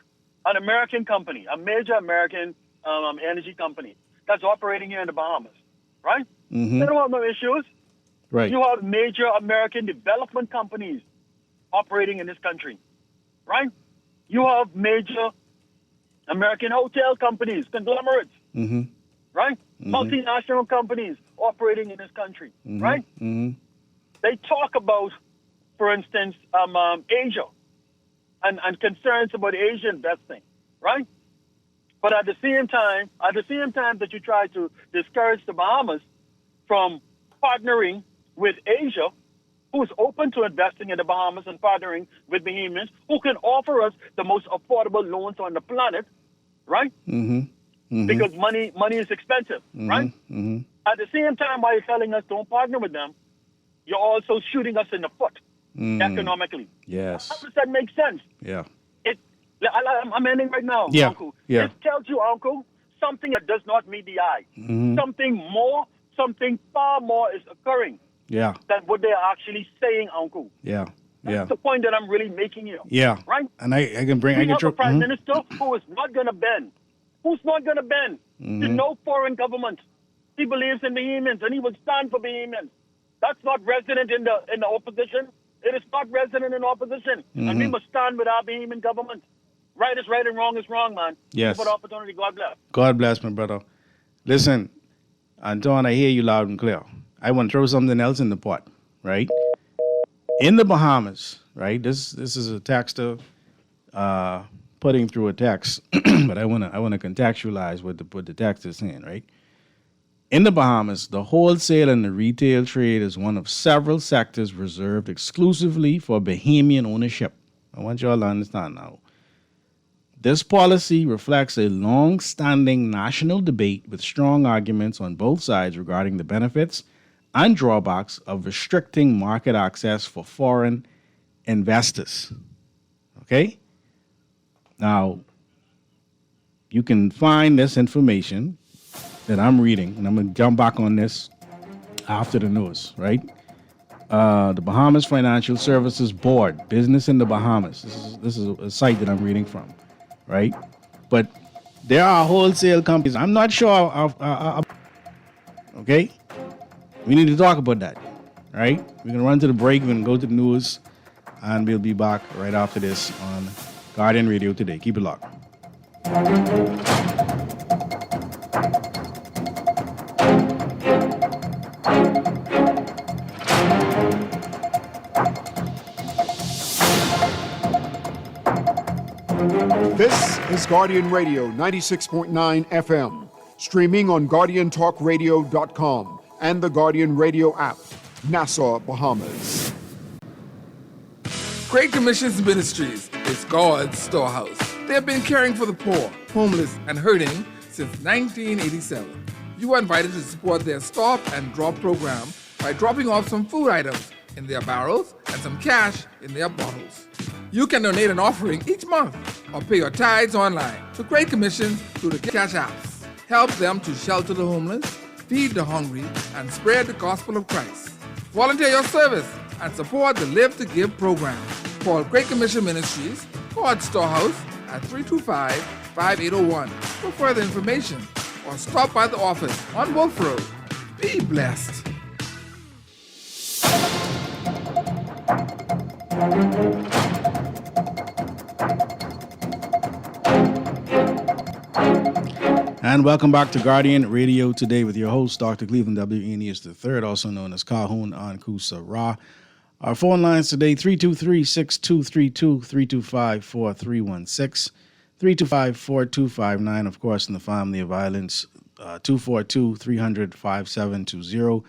an American company, a major American energy company that's operating here in the Bahamas, right? They don't have no issues. Right. You have major American development companies operating in this country, right? You have major American hotel companies, conglomerates, right? Multinational companies operating in this country, right? They talk about, for instance, Asia and concerns about Asia investing, right? But at the same time that you try to discourage the Bahamas from partnering with Asia, who's open to investing in the Bahamas and partnering with Bahamians, who can offer us the most affordable loans on the planet, right? Because money is expensive, right? At the same time, while you're telling us don't partner with them, you're also shooting us in the foot economically. Yes. How does that make sense? Yeah. I'm ending right now, Yeah. Uncle. Yeah. It tells you, Uncle, something that does not meet the eye. Something far more is occurring Yeah. than what they're actually saying, Uncle. Yeah. That's the point that I'm really making here. Yeah. Right? And I can bring... We have a prime minister who is not going to bend. Who's not going to bend to no foreign government. He believes in Bahamians, and he will stand for Bahamians. That's not resident in the opposition. It is not resident in opposition. And we must stand with our Bahamian government. Right is right and wrong is wrong, man. Yes. Give it opportunity. God bless. God bless, my brother. Listen, Anton, I hear you loud and clear. I want to throw something else in the pot, right? In the Bahamas, right? This is a texter putting through a text, but I want to contextualize what the text is saying, right? In the Bahamas, the wholesale and the retail trade is one of several sectors reserved exclusively for Bahamian ownership. I want y'all to understand now. This policy reflects a long-standing national debate with strong arguments on both sides regarding the benefits and drawbacks of restricting market access for foreign investors. Okay? Now, you can find this information that I'm reading, and I'm going to jump back on this after the news, right? The Bahamas Financial Services Board, Business in the Bahamas. This is a site that I'm reading from, right? But there are wholesale companies. I'm not sure. Okay? We need to talk about that, right? We're going to run to the break. We're going to go to the news, and we'll be back right after this on Guardian Radio Today. Keep it locked. This is Guardian Radio 96.9 FM, streaming on GuardianTalkRadio.com and the Guardian Radio app, Nassau, Bahamas. Great Commissions Ministries is God's storehouse. They have been caring for the poor, homeless, and hurting since 1987. You are invited to support their Stop and Drop program by dropping off some food items in their barrels and some cash in their bottles. You can donate an offering each month or pay your tithes online to Great Commission through the Cash apps. Help them to shelter the homeless, feed the hungry, and spread the gospel of Christ. Volunteer your service and support the Live to Give program. Call Great Commission Ministries, God's Storehouse at 325-5801 for further information, or stop by the office on Wolf Road. Be blessed. And welcome back to Guardian Radio Today with your host, Dr. Cleveland W. Eneas III, also known as Calhoun Ankusa Ra. Our phone lines today, 323-6232, 325-4316, 325-4259, of course, in the family of violence, 242-300-5720.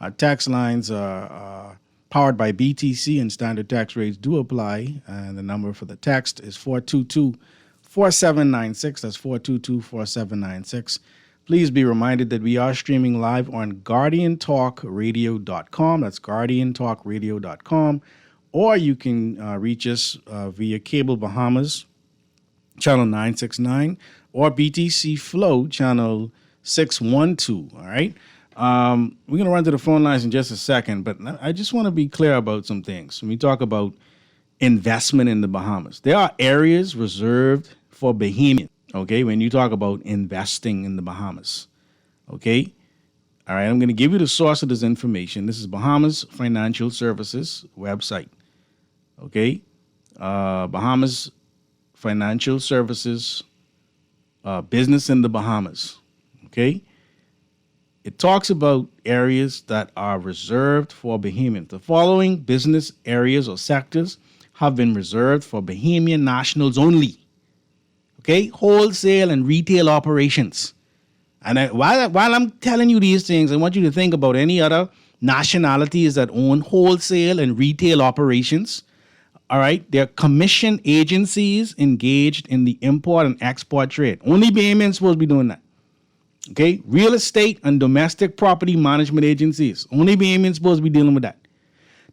Our text lines are powered by BTC, and standard tax rates do apply, and the number for the text is 422-4796. That's 422-4796. Please be reminded that we are streaming live on GuardianTalkRadio.com. That's GuardianTalkRadio.com. Or you can reach us via Cable Bahamas, channel 969, or BTC Flow, channel 612. All right? We're going to run to the phone lines in just a second, but I just want to be clear about some things. When we talk about investment in the Bahamas, there are areas reserved for Bahamians. Okay, when you talk about investing in the Bahamas, okay? All right, I'm going to give you the source of this information. This is Bahamas Financial Services website, okay? Bahamas Financial Services, business in the Bahamas, okay? It talks about areas that are reserved for Bahamians. The following business areas or sectors have been reserved for Bahamian nationals only. Okay, wholesale and retail operations. And while I'm telling you these things, I want you to think about any other nationalities that own wholesale and retail operations. All right, they're commission agencies engaged in the import and export trade. Only Bahamians supposed to be doing that. Okay, real estate and domestic property management agencies. Only Bahamians supposed to be dealing with that.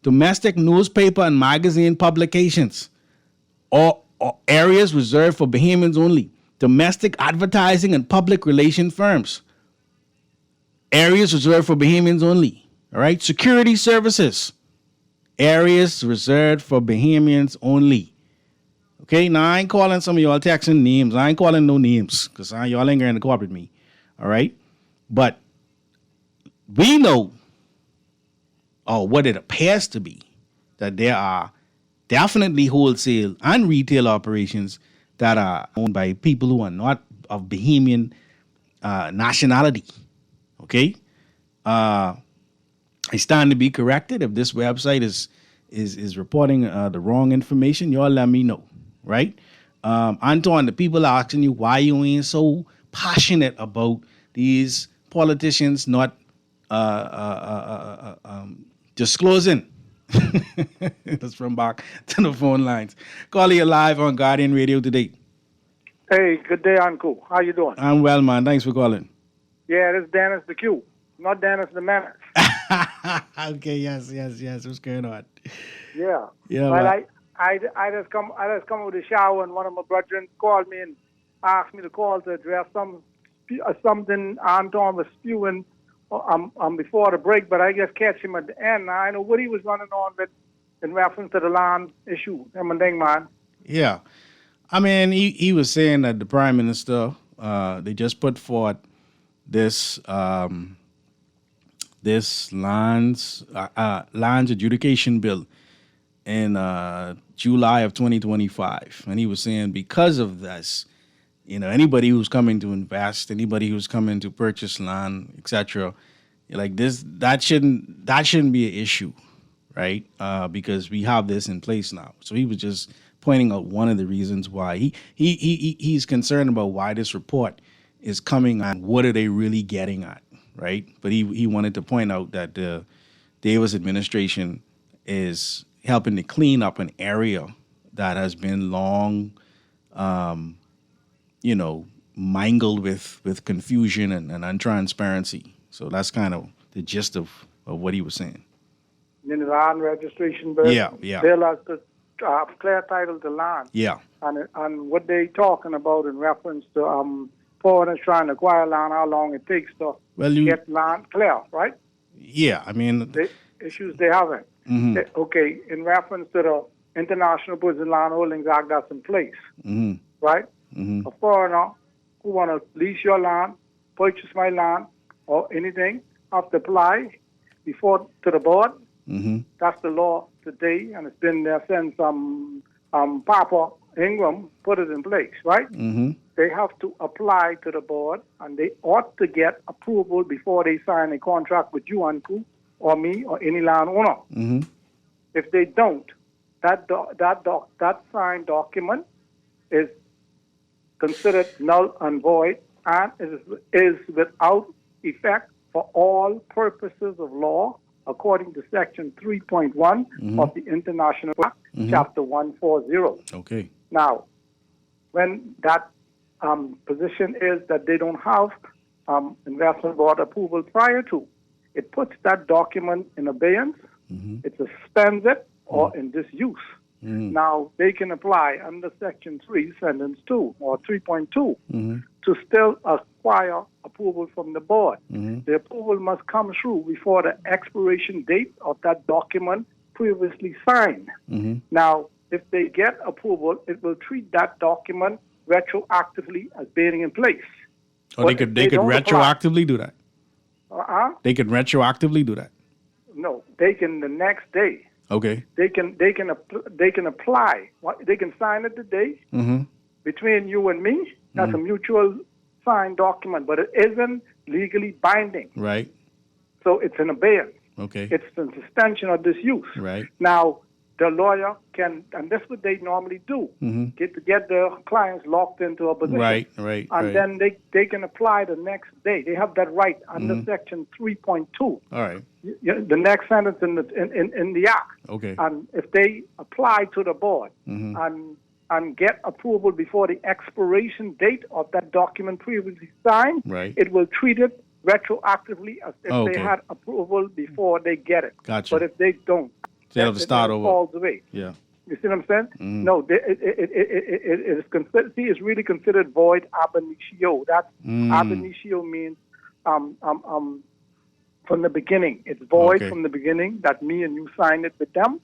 Domestic newspaper and magazine publications, or areas reserved for Bahamians only. Domestic advertising and public relation firms, areas reserved for Bahamians only. All right, security services, areas reserved for Bahamians only. Okay, now I ain't calling some of y'all texting names. I ain't calling no names because y'all ain't going to cooperate with me. All right, but we know, or what it appears to be, that there are definitely wholesale and retail operations that are owned by people who are not of Bahamian nationality. Okay, I stand to be corrected if this website is reporting the wrong information. Y'all let me know, right? Antoine, the people are asking you why you ain't so passionate about these politicians not disclosing. That's from back to the phone lines. Calling you live on Guardian Radio Today. Hey, good day, Uncle. How you doing? I'm well, man. Thanks for calling. Yeah, this is Dennis the Q, not Dennis the Menace. Okay, yes. What's going on? Yeah. Yeah, well, man. I just come out of the shower, and one of my brethren called me and asked me to call to address something Anton was spewing before the break, but I just catch him at the end. I know what he was running on with in reference to the land issue. Man. Yeah. I mean, he was saying that the Prime Minister, they just put forth this lands adjudication bill in July of 2025. And he was saying because of this, anybody who's coming to invest, anybody who's coming to purchase land, etc., like this, that shouldn't be an issue, right? Because we have this in place now. So he was just pointing out one of the reasons why he's concerned about why this report is coming and what are they really getting at, right? But he wanted to point out that the Davis administration is helping to clean up an area that has been long, mingled with confusion and untransparency. So that's kind of the gist of what he was saying. in the land registration bill, bill as to clear title to land. Yeah. And what they talking about in reference to foreigners trying to acquire land, how long it takes to get land clear, right? Yeah, I mean... The issues they having. Okay, in reference to the International Goods and Land Holdings Act that's in place, right? A foreigner who want to lease your land, purchase my land, or anything, have to apply before to the board. That's the law today, and it's been there since Papa Ingram put it in place, right? They have to apply to the board, and they ought to get approval before they sign a contract with you, Uncle, or me, or any landowner. If they don't, that signed document is considered null and void and is without effect for all purposes of law, according to Section 3.1 of the International Act, Chapter 140. Okay. Now, when that position is that they don't have investment board approval prior to, it puts that document in abeyance, it suspends it, or in disuse. Now, they can apply under Section 3, Sentence 2, or 3.2, to still acquire approval from the board. The approval must come through before the expiration date of that document previously signed. Now, if they get approval, it will treat that document retroactively as being in place. Oh, they could retroactively do that? They could retroactively do that? No, they can the next day. Okay. They can apply. They can sign it today between you and me. That's a mutual signed document, but it isn't legally binding. Right. So it's an abeyance. Okay. It's the suspension of disuse. Right. Now, the lawyer can, and that's what they normally do, get their clients locked into a position. Right. And then they can apply the next day. They have that right under Section 3.2. All right. The next sentence in the Act. Okay. And if they apply to the board and get approval before the expiration date of that document previously signed, it will treat it retroactively as if they had approval before they get it. Gotcha. But if they don't, they have to start over. Falls away. Yeah. You see what I'm saying? No, it is considered. See, it's really considered void ab initio. That ab initio means from the beginning. It's void from the beginning. That me and you signed it with them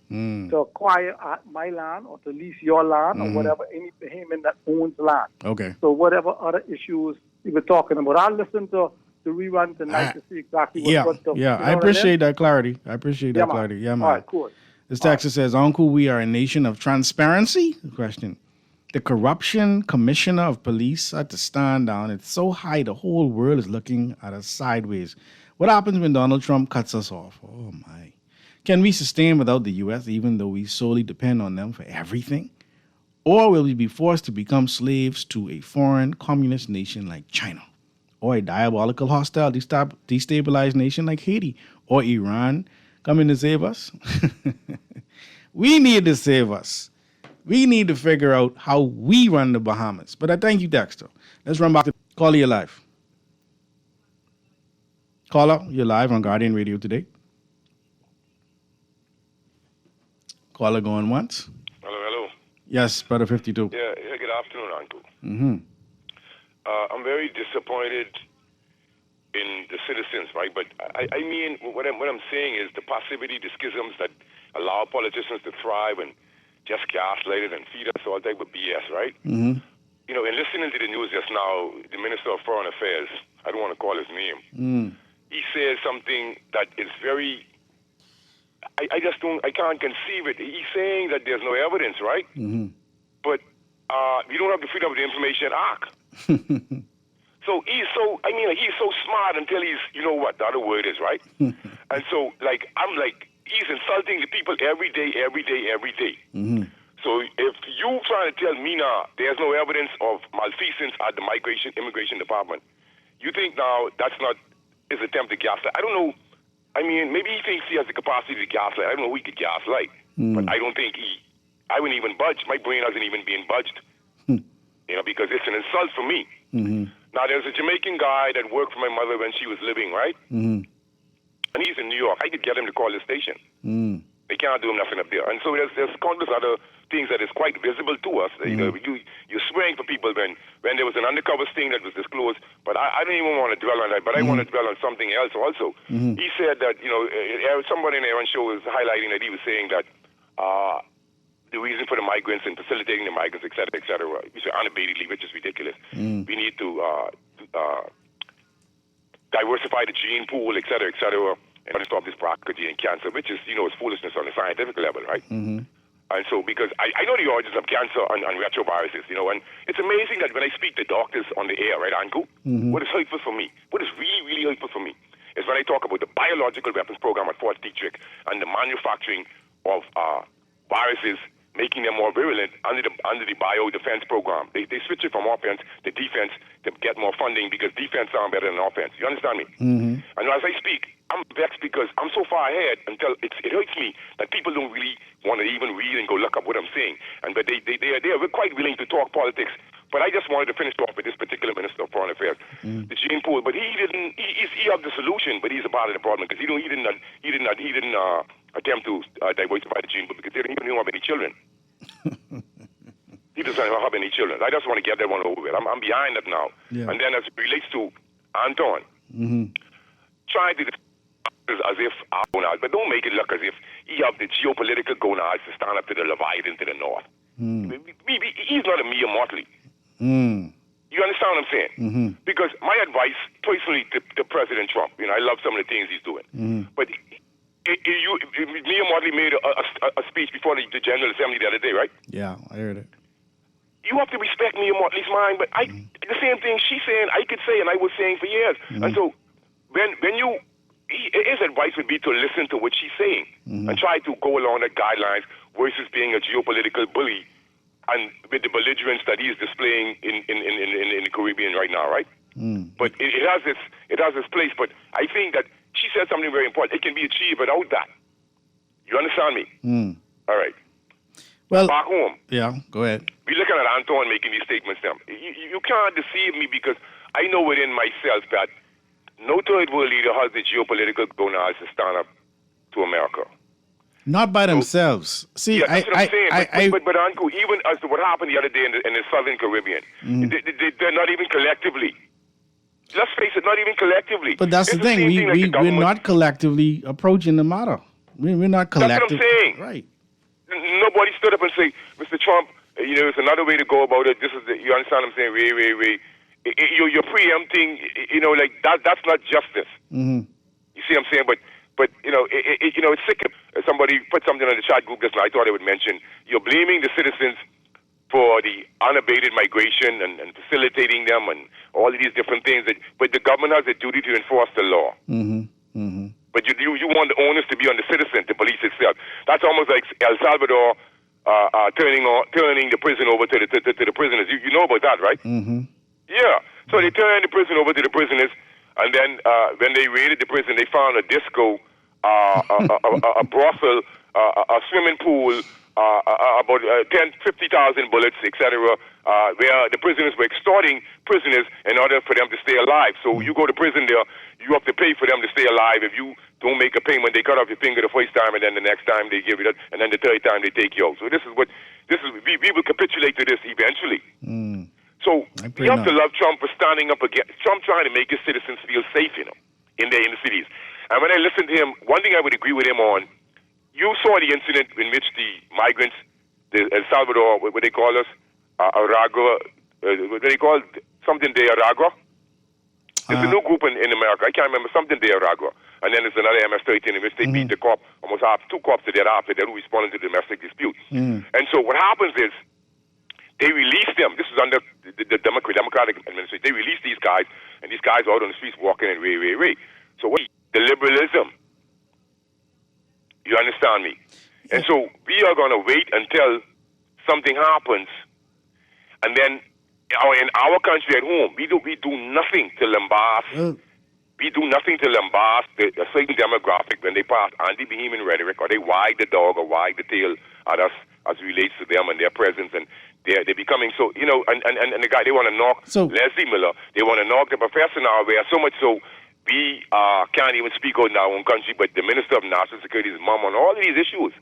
to acquire my land or to lease your land or whatever any behemoth that owns land. Okay. So whatever other issues we were talking about, I'll listen to the rerun tonight to see exactly what the... Yeah, I appreciate that clarity. Clarity. Yeah, man. All right, cool. This text says, Uncle, we are a nation of transparency? Question. The corruption commissioner of police had to stand down. It's so high, the whole world is looking at us sideways. What happens when Donald Trump cuts us off? Oh, my. Can we sustain without the U.S., even though we solely depend on them for everything? Or will we be forced to become slaves to a foreign communist nation like China? Or a diabolical, hostile, destabilized nation like Haiti or Iran coming to save us? We need to save us. We need to figure out how we run the Bahamas. But I thank you, Dexter. Let's run back to Caller, you're live. Caller, you're live on Guardian Radio today. Caller going once. Hello. Yes, Brother 52. Yeah, good afternoon, Uncle. I'm very disappointed in the citizens, right? But I mean, what I'm saying is the passivity, the schisms that allow politicians to thrive and just gaslight it and feed us all type of BS, right? You know, in listening to the news just now, the Minister of Foreign Affairs, I don't want to call his name, he says something that is very, I can't conceive it. He's saying that there's no evidence, right? But you don't have the Freedom of the Information Act. So he's so smart until he's, you know what the other word is, right? And so, he's insulting the people every day. So if you trying to tell me now there's no evidence of malfeasance at the Immigration Department, you think now that's not his attempt to gaslight? I don't know. I mean, maybe he thinks he has the capacity to gaslight. I don't know who he could gaslight. But I don't think I wouldn't even budge. My brain hasn't even been budged. You know, because it's an insult for me. Now, there's a Jamaican guy that worked for my mother when she was living, right? And and he's in New York, I could get him to call the station. Mm. They can't do nothing up there. And so there's countless other things that is quite visible to us. You know, you're swearing for people when there was an undercover sting that was disclosed. But I don't even want to dwell on that, but I want to dwell on something else also. He said that, you know, somebody in Aaron's show was highlighting that he was saying that the reason for the migrants and facilitating the migrants, et cetera, which are unabatedly, which is ridiculous. We need to diversify the gene pool, et cetera, and stop this BRCA and cancer, which is, you know, it's foolishness on a scientific level, right? And so, because I know the origins of cancer and retroviruses, you know, and it's amazing that when I speak to doctors on the air, right, Anku, what is hurtful for me, what is really, really hurtful for me, is when I talk about the biological weapons program at Fort Detrick and the manufacturing of viruses, making them more virulent under the bio-defense program. They switch it from offense to defense to get more funding because defense sounds better than offense. You understand me? And as I speak, I'm vexed because I'm so far ahead until it hurts me that people don't really want to even read and go look up what I'm saying. But they're quite willing to talk politics. But I just wanted to finish off with this particular Minister of Foreign Affairs, the gene pool. But he had the solution, but he's a part of the problem because he didn't attempt to diversify the gene pool because he didn't have any children. He doesn't have any children. I just want to get that one over with. I'm behind that now. Yeah. And then as it relates to Anton, trying to as if but don't make it look as if he have the geopolitical gonads to stand up to the Leviathan to the north. He's not a mere mortal. You understand what I'm saying? Because my advice, personally, to President Trump, you know, I love some of the things he's doing. But Mia Motley made a speech before the General Assembly the other day, right? Yeah, I heard it. You have to respect Mia Motley's mind, but the same thing she's saying, I could say, and I was saying for years. And so his advice would be to listen to what she's saying and try to go along the guidelines versus being a geopolitical bully and with the belligerence that he's displaying in the Caribbean right now, right? But it has its place. But I think that she said something very important. It can be achieved without that. You understand me? All right. Well, back home. Yeah, go ahead. We're looking at Anton making these statements now. You can't deceive me because I know within myself that no third world leader has the geopolitical gonads to stand up to America. Not by themselves. See, yeah, that's what I'm saying. But Anku, even as to what happened the other day in the Southern Caribbean, they're not even collectively. Let's face it, not even collectively. But that's the thing. We're not collectively approaching the matter. We're not collective. That's what I'm saying. Right. Nobody stood up and say, Mr. Trump, you know, it's another way to go about it. This is you understand what I'm saying? Wait. You're preempting, you know, like that's not justice. You see what I'm saying? But you know, it's sick. Somebody put something on the chat group just now. I thought I would mention. You're blaming the citizens for the unabated migration and facilitating them and all of these different things. But the government has a duty to enforce the law. But you want the onus to be on the citizen to police itself. That's almost like El Salvador turning the prison over to the prisoners. You know about that, right? Yeah. So they turned the prison over to the prisoners, and then when they raided the prison, they found a disco, a brothel, a swimming pool, about 50,000 bullets, etc., where the prisoners were extorting prisoners in order for them to stay alive. So you go to prison there, you have to pay for them to stay alive. If you don't make a payment, they cut off your finger the first time, and then the next time they give you that, and then the third time they take you out. So we will capitulate to this eventually. So you have to love Trump for standing up against Trump, trying to make his citizens feel safe, you know, in the cities. And when I listened to him, one thing I would agree with him on, you saw the incident in which the migrants, El Salvador, what they call us, Aragua, what they call something de Aragua. There's a new group in America. I can't remember, something de Aragua. And then there's another MS-13 in which they beat the cop, almost two cops to death after they're responding to the domestic dispute. And so what happens is, they release them. This is under the Democratic administration. They release these guys, and these guys are out on the streets walking and ray. So what? The liberalism. You understand me? And so we are going to wait until something happens, and then in our country at home, we do nothing to lambast. We do nothing to lambast a certain demographic when they pass anti-Bohemian rhetoric, or they wag the dog or wag the tail at us as it relates to them and their presence, and they're becoming so, you know, and the guy, they want to knock Leslie Miller, they want to knock the professor now, where so much so we can't even speak out in our own country, but the Minister of National Security's mom on all of these issues.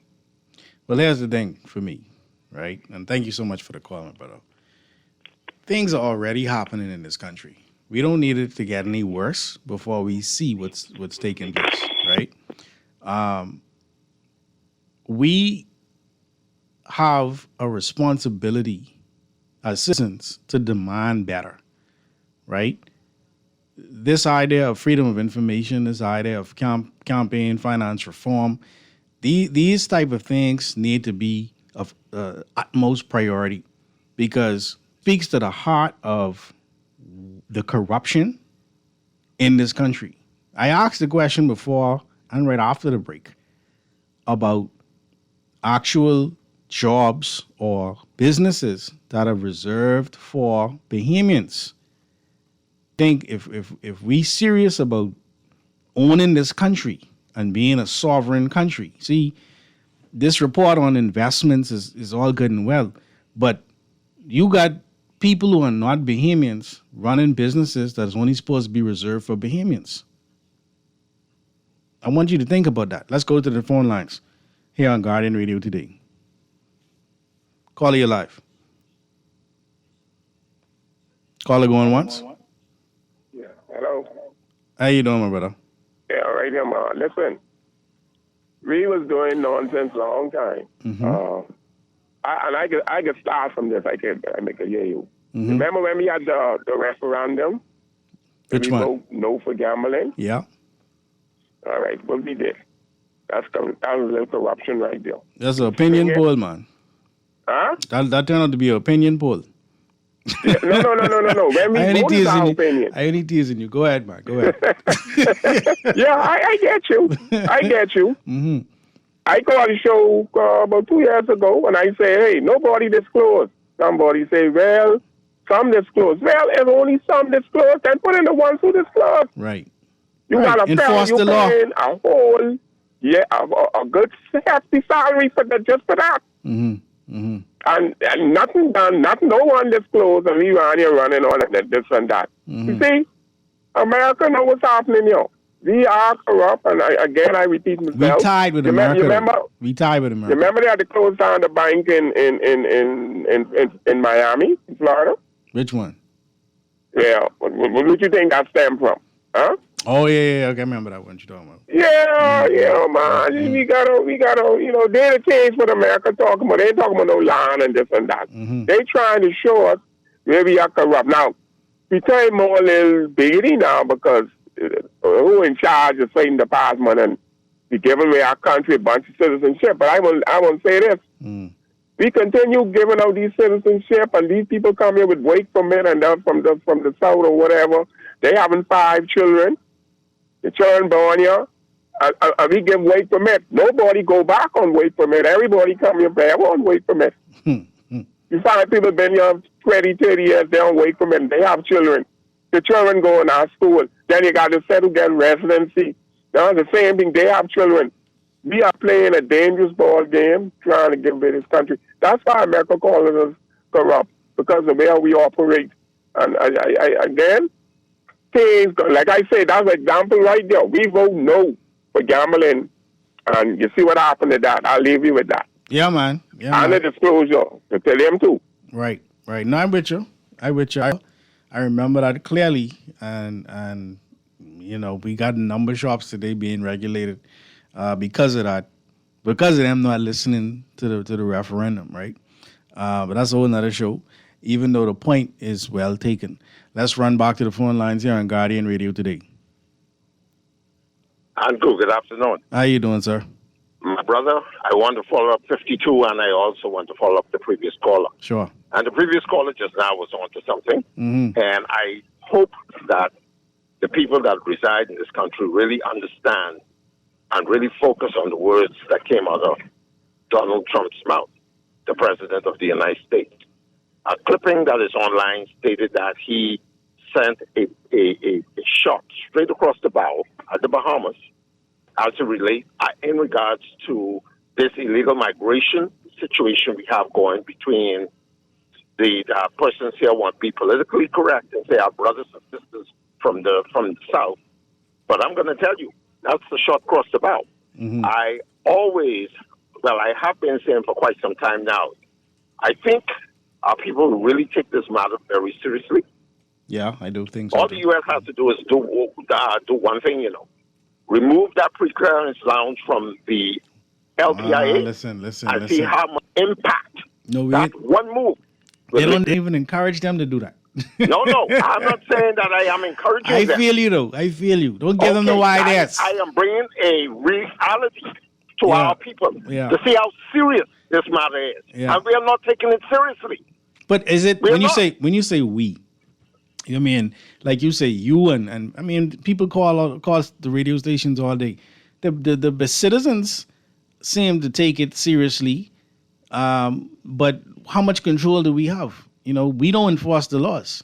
Well, here's the thing for me, right? And thank you so much for the call, my brother. Things are already happening in this country. We don't need it to get any worse before we see what's taking place, right? We have a responsibility as citizens to demand better, right? This idea of freedom of information, this idea of campaign finance reform, these type of things need to be of utmost priority because it speaks to the heart of the corruption in this country. I asked the question before and right after the break about actual jobs or businesses that are reserved for Bahamians. I think if we serious about owning this country and being a sovereign country, see, this report on investments is all good and well, but you got people who are not Bahamians running businesses that is only supposed to be reserved for Bahamians. I want you to think about that. Let's go to the phone lines here on Guardian Radio today. Caller, you live. Caller going once. Yeah, hello. How you doing, my brother? Yeah, all right here, man. Listen, we was doing nonsense a long time. Mm-hmm. I could start from this. I can hear you. Mm-hmm. Remember when we had the referendum? Which one? Vote no for gambling. Yeah. All right, what we did. That was a little corruption right there. That's an opinion poll, man. Huh? That turned out to be an opinion poll. Yeah, no. When we voted our opinion. I only teasing you. Go ahead, man. Go ahead. Yeah, I get you. I get you. Mm-hmm. I called the show about 2 years ago, and I say, hey, nobody disclosed. Somebody say, well, some disclosed. Well, if only some disclosed, then put in the ones who disclosed. Right. You right. got to enforce the law. A whole, a good hefty salary for that, just for that. Mm-hmm. Mm-hmm. And nothing done, no one disclosed, and we ran here running on and this and that. Mm-hmm. You see, America know what's happening here. We are corrupt, and I repeat myself. We tied with America. We tied with America. Remember they had to close down the bank in Miami, in Florida? Which one? Yeah. What do you think that stemmed from? Huh? Oh yeah. Okay, I remember that one you're talking about. Yeah, man. Mm-hmm. We gotta, they're the case what America talking about. They ain't talking about no land and this and that. Mm-hmm. They trying to show us where we are corrupt. Now, we turn more a little biggity now because who in charge of fighting the department and we giving away our country a bunch of citizenship. But I will say this. Mm. We continue giving out these citizenship and these people come here with work permit and they're from the south or whatever. They having 5 children. The children born here. We give work permit. Nobody go back on work permit. Everybody come here forever on work permit. You find people been here 20, 30 years, they on work permit. They have children. The children go in our school. Then you got to settle get residency. Now the same thing. They have children. We are playing a dangerous ball game, trying to get away this country. That's why America calls us corrupt, because of where we operate. And again, things like I say, that's an example right there. We vote no for gambling, and you see what happened to that. I'll leave you with that. Yeah, man. And the disclosure to tell them too. Right. No, I'm with you. I remember that clearly, and we got number shops today being regulated because of that, because of them not listening to the referendum, right? But that's a whole nother show. Even though the point is well taken, let's run back to the phone lines here on Guardian Radio today. Andrew, good afternoon. How you doing, sir? My brother, I want to follow up 52, and I also want to follow up the previous caller. Sure. And the previous caller just now was on to something. Mm-hmm. And I hope that the people that reside in this country really understand and really focus on the words that came out of Donald Trump's mouth, the President of the United States. A clipping that is online stated that he sent a shot straight across the bow at the Bahamas as it relates in regards to this illegal migration situation we have going between the persons here want to be politically correct and say our brothers and sisters from the South But I'm going to tell you, that's the short cross about. Mm-hmm. I have been saying for quite some time now, I think our people really take this matter very seriously. Yeah, I do think so. All the U.S. has to do is do one thing, remove that pre-clearance lounge from the LPIA Listen. see how much impact that one move. They don't even encourage them to do that. No, I'm not saying that I am encouraging them. I feel you, though. Don't give them the wide ass. I am bringing a reality to our people to see how serious this matter is. Yeah. And we are not taking it seriously. But is it, when you say we, I mean, like you say you and I mean, people call the radio stations all day. The citizens seem to take it seriously, but how much control do we have? We don't enforce the laws.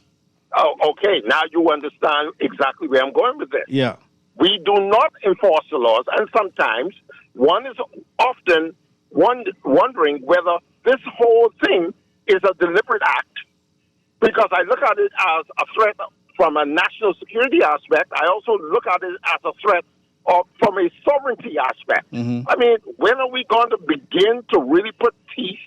Oh, okay. Now you understand exactly where I'm going with this. Yeah. We do not enforce the laws, and sometimes one is often wondering whether this whole thing is a deliberate act, because I look at it as a threat from a national security aspect. I also look at it as a threat from a sovereignty aspect. Mm-hmm. I mean, when are we going to begin to really put teeth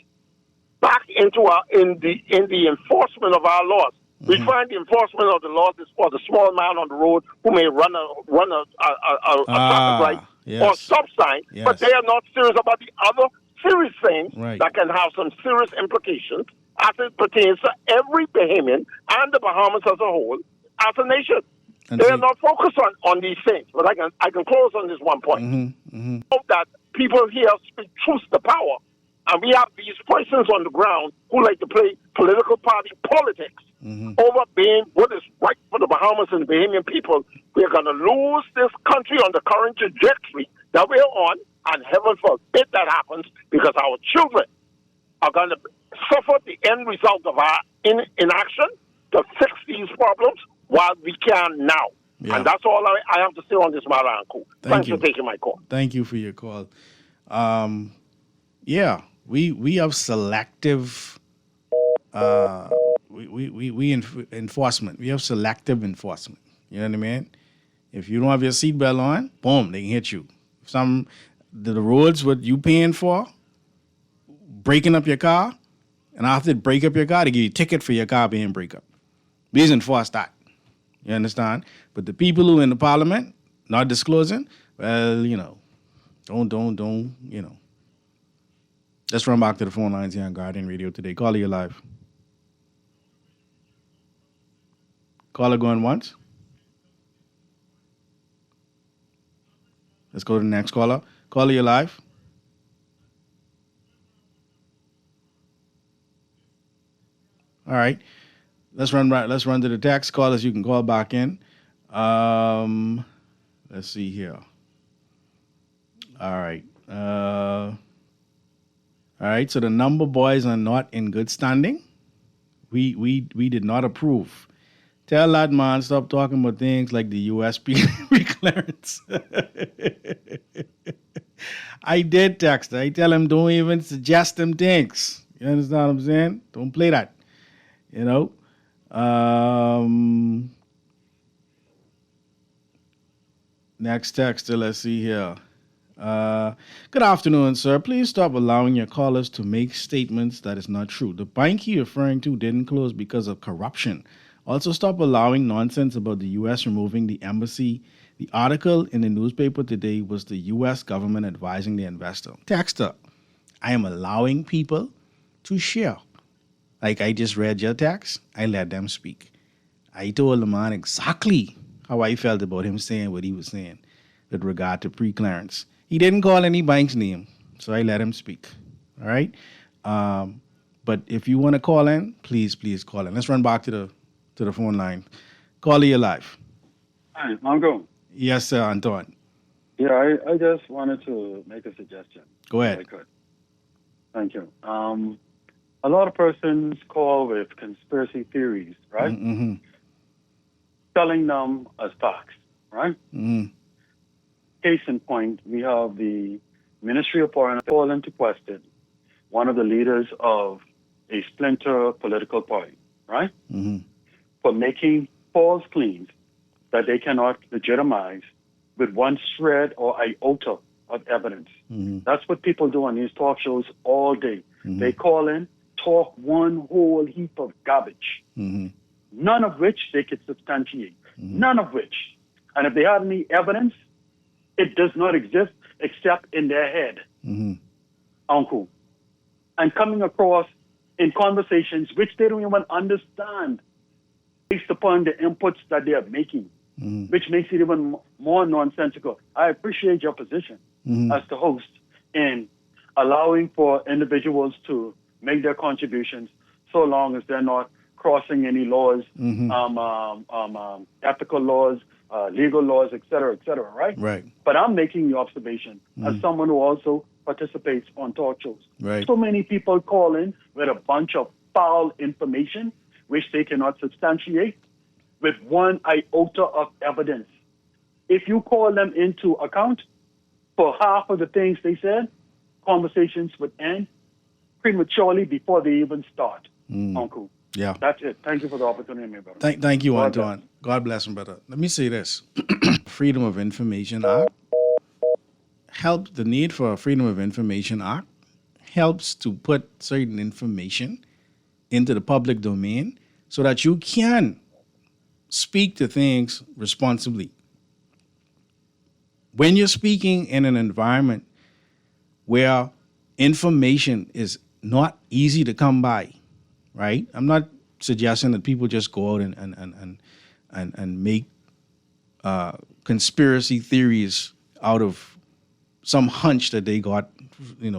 back into in the enforcement of our laws? Mm-hmm. We find the enforcement of the laws is for the small man on the road who may run a traffic light or stop sign, but they are not serious about the other serious things that can have some serious implications as it pertains to every Bahamian and the Bahamas as a whole as a nation. They are not focused on these things. But I can close on this one point. Mm-hmm. Mm-hmm. Hope that people here speak truth to power, and we have these persons on the ground who like to play political party politics over being what is right for the Bahamas and the Bahamian people. We're going to lose this country on the current trajectory that we're on, and heaven forbid that happens, because our children are going to suffer the end result of our inaction to fix these problems while we can now. Yeah. And that's all I have to say on this matter, Uncle. Thanks for taking my call. Thank you for your call. We have selective enforcement. We have selective enforcement. You know what I mean? If you don't have your seatbelt on, boom, they can hit you. The roads what you paying for, breaking up your car, and after they break up your car, they give you a ticket for your car being break up. We just enforce that. You understand? But the people who in the parliament not disclosing, well, don't. Let's run back to the phone lines here on Guardian Radio today. Caller, you live. Caller going once. Let's go to the next caller. Caller, you live. All right. Let's run to the text callers. You can call back in. Let's see here. All right. All right. So the number boys are not in good standing. We did not approve. Tell that man stop talking about things like the U.S. pre-clearance. I did text. I tell him don't even suggest them things. You understand what I'm saying? Don't play that. Next texter, let's see here. Good afternoon, sir. Please stop allowing your callers to make statements that is not true. The bank you're referring to didn't close because of corruption. Also, stop allowing nonsense about the U.S. removing the embassy. The article in the newspaper today was the U.S. government advising the investor. Texter, I am allowing people to share. Like I just read your text, I let them speak. I told the man exactly how I felt about him saying what he was saying with regard to pre-clearance. He didn't call any bank's name, so I let him speak. All right? But if you want to call in, please call in. Let's run back to the phone line. Caller, you're live. Hi, Mongo. Yes, sir, Antoine. Yeah, I just wanted to make a suggestion. Go ahead. If I could. Thank you. A lot of persons call with conspiracy theories, right? Mm-hmm. Selling them as facts, right? Mm-hmm. Case in point, we have the Ministry of Foreign Affairs call into question one of the leaders of a splinter political party, right? Mm-hmm. For making false claims that they cannot legitimize with one shred or iota of evidence. That's what people do on these talk shows all day. They call in, talk one whole heap of garbage, none of which they could substantiate, none of which. And if they have any evidence, it does not exist except in their head, uncle. And coming across in conversations which they don't even understand based upon the inputs that they are making, which makes it even more nonsensical. I appreciate your position as the host in allowing for individuals to make their contributions so long as they're not crossing any laws, ethical laws, legal laws, et cetera, right? Right. But I'm making the observation as someone who also participates on talk shows. Right. So many people call in with a bunch of foul information which they cannot substantiate with one iota of evidence. If you call them into account for half of the things they said, conversations would end prematurely before they even start, Uncle. Yeah. That's it. Thank you for the opportunity, my brother. Thank you, God Antoine. bless. God bless him, brother. Let me say this. Freedom of Information Act helps, the need for a Freedom of Information Act helps to put certain information into the public domain so that you can speak to things responsibly. When you're speaking in an environment where information is not easy to come by, right? I'm not suggesting that people just go out and make conspiracy theories out of some hunch that they got,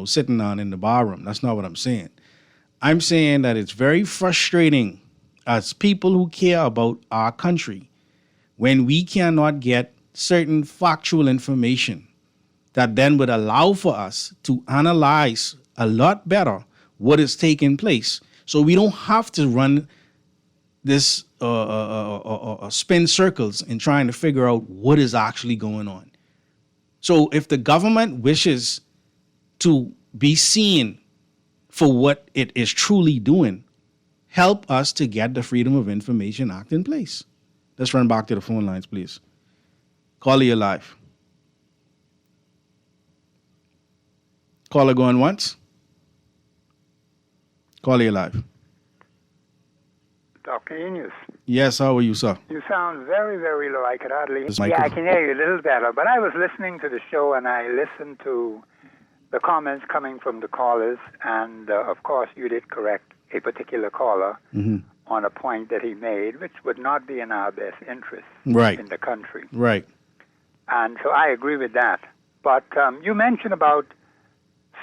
sitting on in the barroom. That's not what I'm saying. I'm saying that it's very frustrating as people who care about our country when we cannot get certain factual information that then would allow for us to analyze a lot better what is taking place. So we don't have to run this spin circles in trying to figure out what is actually going on. So if the government wishes to be seen for what it is truly doing, help us to get the Freedom of Information Act in place. Let's run back to the phone lines, please. Caller, you're live. Caller going once. Caller, you're live. Dr. Enos. Yes, how are you, sir? You sound very, very low. I could hardly... This Yeah, I microphone. can hear you a little better. But I was listening to the show, and I listened to the comments coming from the callers. And, of course, you did correct a particular caller on a point that he made, which would not be in our best interest Right. in the country. Right. And so I agree with that. But you mentioned about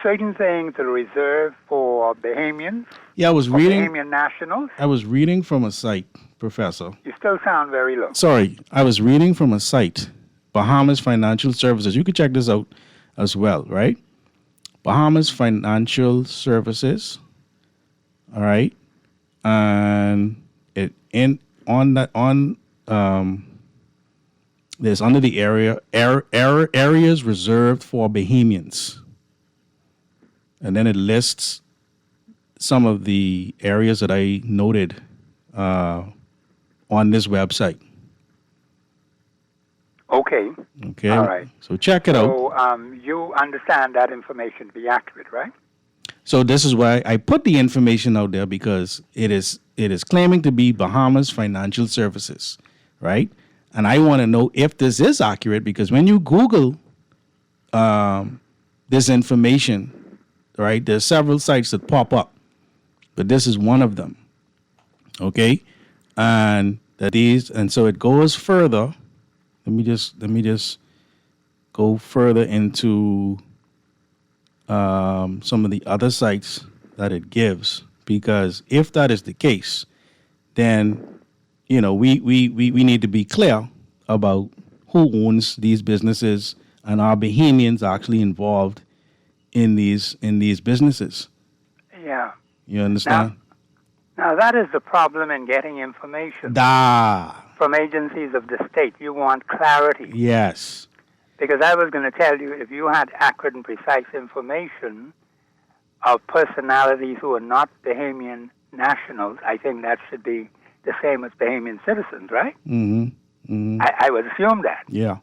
certain things that are reserved for Bahamians, Yeah, I was or reading. Bahamian nationals. I was reading from a site, Professor. You still sound very low. Sorry, I was reading from a site, Bahamas Financial Services. You can check this out as well, right? Bahamas Financial Services. All right, and there's under the areas reserved for Bahamians, and then it lists some of the areas that I noted on this website. Okay. Okay. All right. So check it out. So you understand that information to be accurate, right? So this is why I put the information out there, because it is claiming to be Bahamas Financial Services, right? And I want to know if this is accurate, because when you Google this information, right, there's several sites that pop up, but this is one of them. Okay, and so it goes further. Let me just go further into some of the other sites that it gives, because if that is the case, then we need to be clear about who owns these businesses and are Bahamians actually involved in these businesses. Yeah. You understand? Now that is the problem in getting information from agencies of the state. You want clarity. Yes. Because I was going to tell you, if you had accurate and precise information of personalities who are not Bahamian nationals, I think that should be the same as Bahamian citizens, right? Mm-hmm. Mm-hmm. I would assume that. Yeah.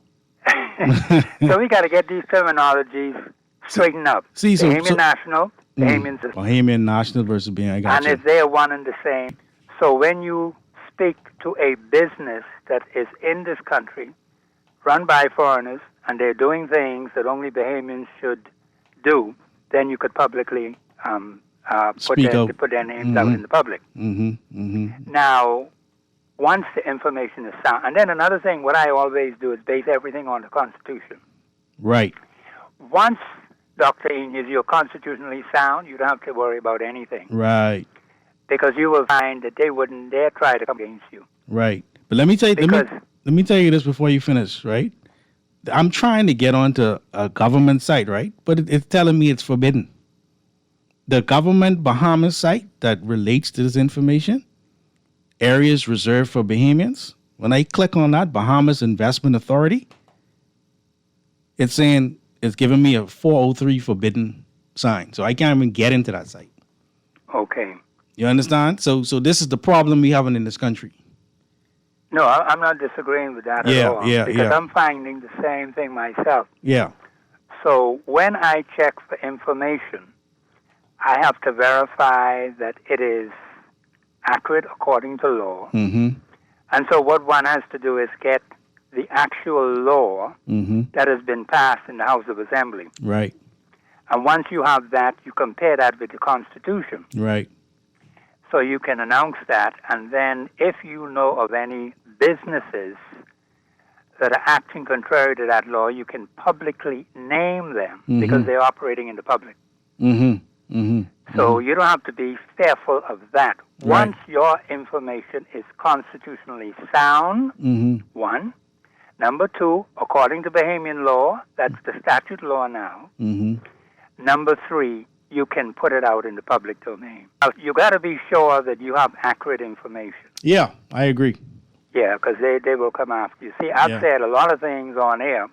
So we got to get these terminologies straightened up. Bahamian National, Bahamian System. Bahamian National versus Bahamian, I got And you. if they are one and the same. So when you speak to a business that is in this country, run by foreigners, and they're doing things that only Bahamians should do, then you could publicly put their names out in the public. Now, once the information is sound, and then another thing, what I always do is base everything on the Constitution. Right. Once, Dr. Enyes, you're constitutionally sound, you don't have to worry about anything. Right. Because you will find that they wouldn't dare try to come against you. Right. But let me tell you, let me tell you this before you finish, right? I'm trying to get onto a government site, right? But it's telling me it's forbidden. The government Bahamas site that relates to this information, areas reserved for Bahamians, when I click on that, Bahamas Investment Authority, it's saying it's giving me a 403 forbidden sign. So I can't even get into that site. Okay. You understand? So this is the problem we having in this country. No, I'm not disagreeing with that at all. Because I'm finding the same thing myself. Yeah. So when I check for information, I have to verify that it is accurate according to law. Mm-hmm. And so what one has to do is get the actual law that has been passed in the House of Assembly. Right. And once you have that, you compare that with the Constitution. Right. So you can announce that, and then if you know of any businesses that are acting contrary to that law, you can publicly name them because they're operating in the public. So you don't have to be fearful of that. Right. Once your information is constitutionally sound, one. Number two, according to Bahamian law, that's the statute law now. Number three, you can put it out in the public domain. You got to be sure that you have accurate information. Yeah, I agree. Yeah, because they will come after you. See, I've said a lot of things on air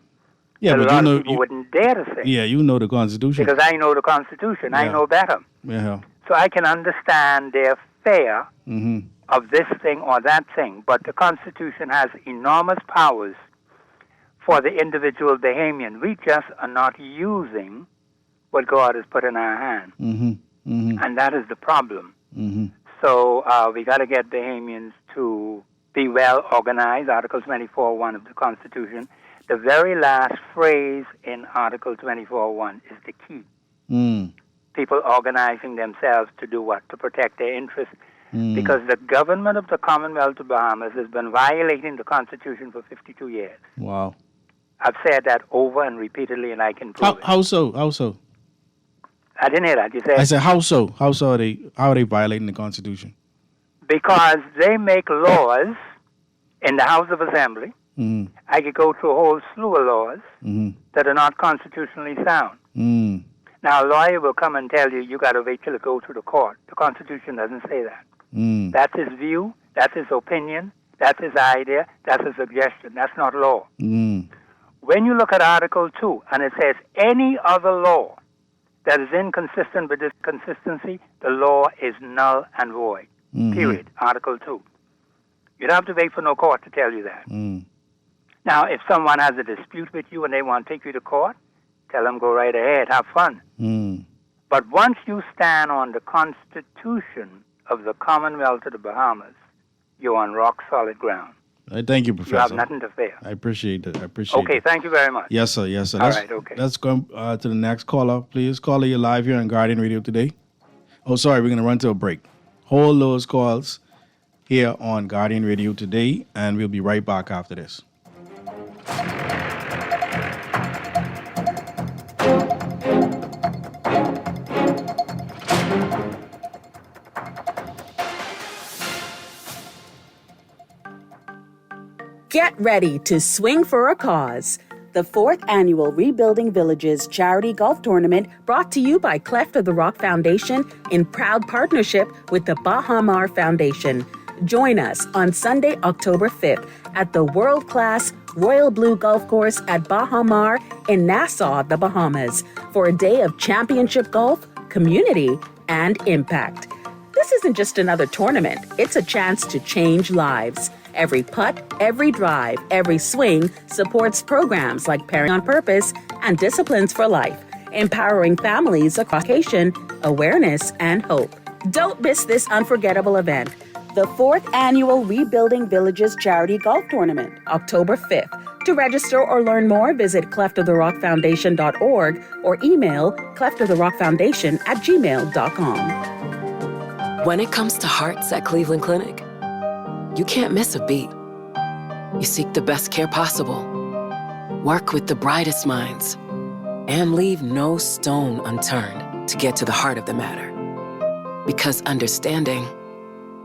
that a lot of people wouldn't dare to say. Yeah, you know the Constitution. Because I know the Constitution. I know better. Yeah. So I can understand their fear of this thing or that thing. But the Constitution has enormous powers for the individual Bahamian. We just are not using what God has put in our hands. And that is the problem. So we got to get Bahamians to be well organized. Article 24.1 of the Constitution. The very last phrase in Article 24.1 is the key. People organizing themselves to do what? To protect their interests. Because the government of the Commonwealth of Bahamas has been violating the Constitution for 52 years. Wow. I've said that over and repeatedly, and I can prove it. How so? How so? I didn't hear that. You said? I said, how so? How are they violating the Constitution? Because they make laws in the House of Assembly. I could go through a whole slew of laws that are not constitutionally sound. Now, a lawyer will come and tell you, you got to wait till it goes to the court. The Constitution doesn't say that. That's his view. That's his opinion. That's his idea. That's his suggestion. That's not law. When you look at Article 2, and it says any other law that is inconsistent with this consistency, the law is null and void. Period. Article 2. You don't have to wait for no court to tell you that. Now, if someone has a dispute with you and they want to take you to court, tell them go right ahead, have fun. But once you stand on the Constitution of the Commonwealth of the Bahamas, you're on rock solid ground. Thank you, Professor. You have nothing to fear. I appreciate that. Okay, thank you very much. Yes, sir. Yes, sir. All right, okay. Let's go to the next caller, please. Caller, you're live here on Guardian Radio today. Oh, sorry, we're going to run to a break. Hold those calls here on Guardian Radio today, and we'll be right back after this. Get ready to swing for a cause. The 4th annual Rebuilding Villages Charity Golf Tournament brought to you by Cleft of the Rock Foundation in proud partnership with the Baha Mar Foundation. Join us on Sunday, October 5th at the world-class Royal Blue Golf Course at Baha Mar in Nassau, the Bahamas, for a day of championship golf, community, and impact. This isn't just another tournament, it's a chance to change lives. Every putt, every drive, every swing supports programs like Pairing on Purpose and Disciplines for Life, empowering families across education, awareness, and hope. Don't miss this unforgettable event, the 4th Annual Rebuilding Villages Charity Golf Tournament, October 5th. To register or learn more, visit cleftoftherockfoundation.org or email cleftoftherockfoundation@gmail.com. When it comes to hearts at Cleveland Clinic, you can't miss a beat. You seek the best care possible, work with the brightest minds, and leave no stone unturned to get to the heart of the matter. Because understanding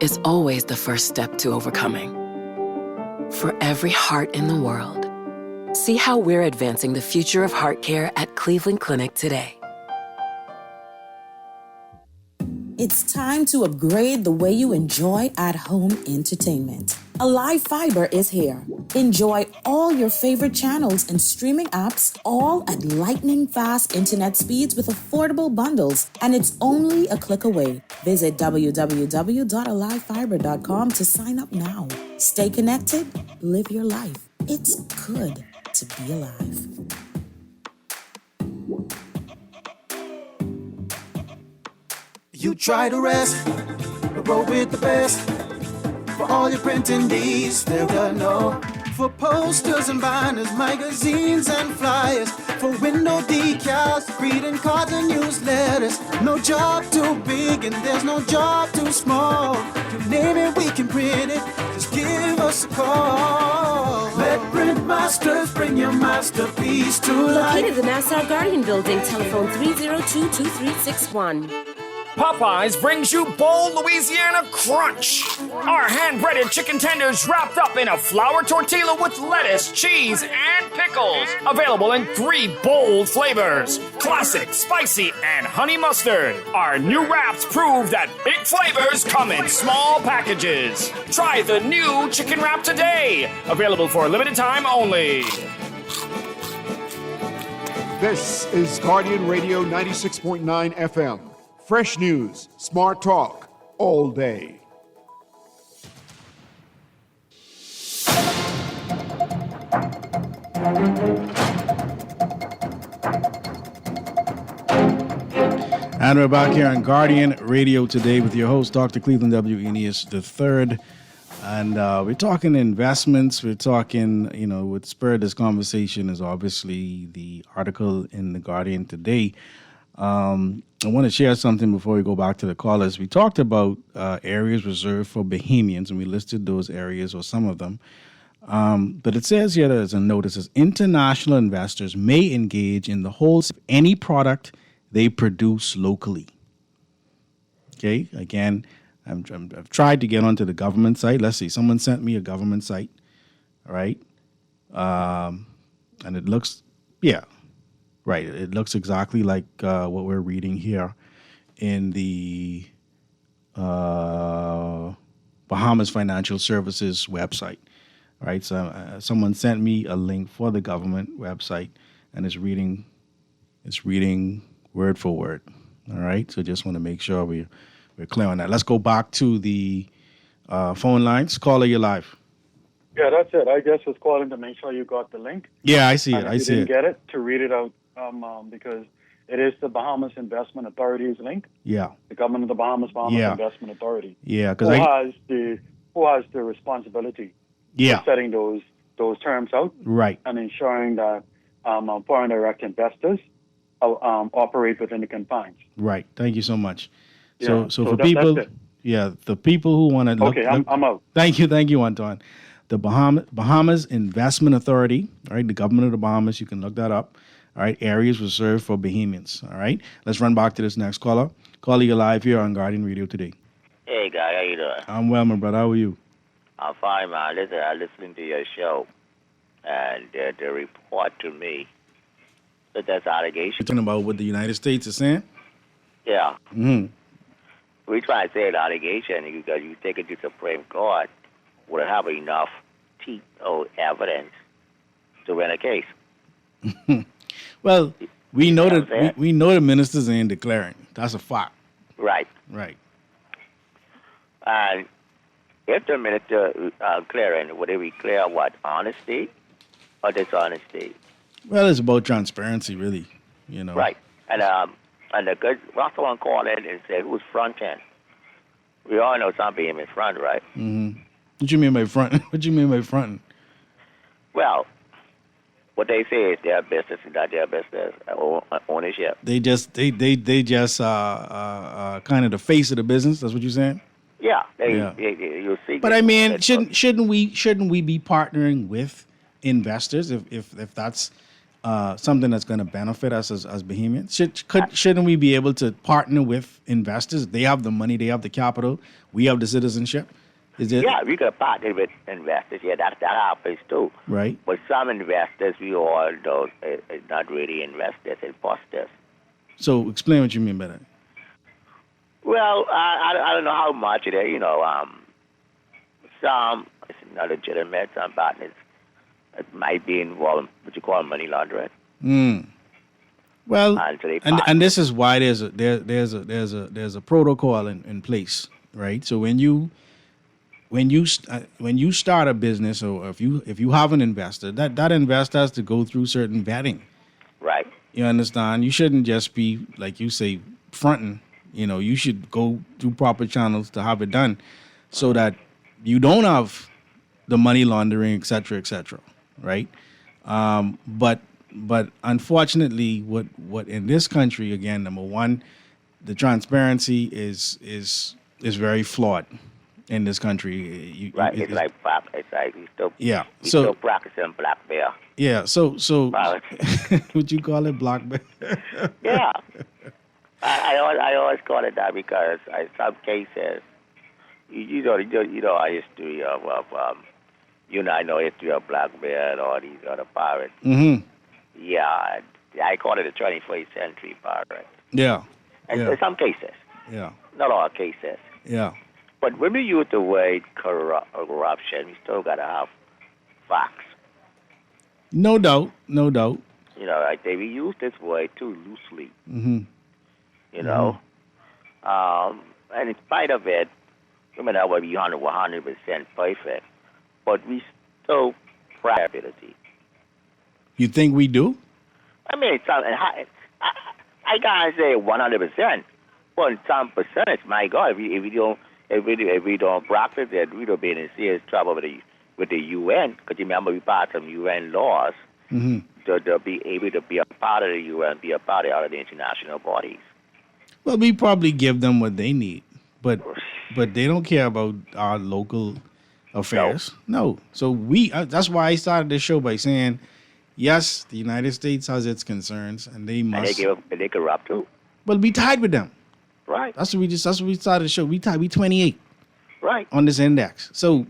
is always the first step to overcoming. For every heart in the world, see how we're advancing the future of heart care at Cleveland Clinic today. It's time to upgrade the way you enjoy at-home entertainment. Alive Fiber is here. Enjoy all your favorite channels and streaming apps, all at lightning-fast internet speeds with affordable bundles, and it's only a click away. Visit www.alivefiber.com to sign up now. Stay connected, live your life. It's good to be alive. You try to rest, roll with the best. For all your printing needs, there are no. For posters and banners, magazines and flyers. For window decals, greeting cards and newsletters. No job too big and there's no job too small. You name it, we can print it. Just give us a call. Let Print Masters bring your masterpiece to life. Located in the Nassau Guardian Building, telephone 302-2361. Popeyes brings you Bold Louisiana Crunch. Our hand-breaded chicken tenders wrapped up in a flour tortilla with lettuce, cheese, and pickles. Available in 3 bold flavors: classic, spicy, and honey mustard. Our new wraps prove that big flavors come in small packages. Try the new chicken wrap today. Available for a limited time only. This is Guardian Radio 96.9 FM. Fresh news, smart talk, all day. And we're back here on Guardian Radio today with your host, Dr. Cleveland W. Eneas III. And we're talking investments. We're talking, what spurred this conversation is obviously the article in The Guardian today. I want to share something before we go back to the callers. We talked about areas reserved for Bahamians, and we listed those areas or some of them. But it says here, there's a note that says, international investors may engage in the wholesale of any product they produce locally. Okay, again, I've tried to get onto the government site. Let's see, someone sent me a government site, all right? And it looks, right. It looks exactly like what we're reading here in the Bahamas Financial Services website. All right. So someone sent me a link for the government website, and it's reading word for word. All right. So just want to make sure we're clear on that. Let's go back to the phone lines. Caller, you're live. Yeah, that's it. I guess was calling to make sure you got the link. Yeah, I see it. If you didn't get it, to read it out. Because it is the Bahamas Investment Authority's link. Yeah. The government of the Bahamas Investment Authority. Yeah, because who has the responsibility for setting those terms out. Right. And ensuring that foreign direct investors operate within the confines. Right. Thank you so much. Yeah. So for people, the people who want to look. Okay, I'm out. Thank you, Anton. The Bahamas Investment Authority, all right, the government of the Bahamas, you can look that up. All right, areas reserved for Bahamians. All right, let's run back to this next caller. Caller, you're live here on Guardian Radio today. Hey, guy, how you doing? I'm well, my brother. How are you? I'm fine, man. Listen, I listened to your show, and the report to me that that's allegation. You're talking about what the United States is saying? Yeah. Mm-hmm. We try to say an allegation because you take it to Supreme Court, would have enough teeth or evidence to win a case. Well, we know that we know the ministers ain't declaring. That's a fact. Right. Right. And if the minister clearing, would it be clear what, honesty or dishonesty? Well, it's about transparency, really. You know. Right. And the good, well, someone called in and said, who's fronting? We all know something in front, right? Mm-hmm. What you mean by front? What you mean by fronting? Well, what they say is their business and not their business ownership. They just kind of the face of the business. That's what you're saying? Yeah. Yeah. You see. But I mean, shouldn't we be partnering with investors if that's something that's going to benefit us as Bahamians? Shouldn't we be able to partner with investors? They have the money, they have the capital, we have the citizenship. Yeah, we could partner with investors. Yeah, that happens too. Right. But some investors, we all know, is not really investors, imposters. So explain what you mean by that. Well, I don't know how much it is. You know, some it's not legitimate. Some partners it might be involved in what you call money laundering. Well, and this is why there's a protocol in place, right? So when you start a business, or if you have an investor, that investor has to go through certain vetting. Right. You understand? You shouldn't just be, like you say, fronting. You know, you should go through proper channels to have it done, so that you don't have the money laundering, et cetera, right? But unfortunately, what in this country, again, number one, the transparency is very flawed in this country. Right. It's like we still practicing black bear. Yeah. So would you call it black bear? Yeah. I always call it that because in some cases, you know our history of I know history of black bear and all these other pirates. Mm-hmm. Yeah, I call it the 21st century pirate. Yeah. And in some cases. Yeah. Not all cases. Yeah. But when we use the word corruption, we still got to have facts. No doubt. You know, like we use this word too loosely. Mm-hmm. You know? And in spite of it, we may not be 100% perfect, but we still pride ability. You think we do? I mean, I can't say 100%, but some percentage. My God, if we don't practice it, we don't be in serious trouble with the UN. Because remember, we passed some UN laws to be able to be a part of the UN, be a part of the international bodies. Well, we probably give them what they need, but they don't care about our local affairs. No. So that's why I started this show by saying, yes, the United States has its concerns, and they must. And they corrupt too. Well, we tied with them. Right. That's what we started the show. We 28. Right. On this index. So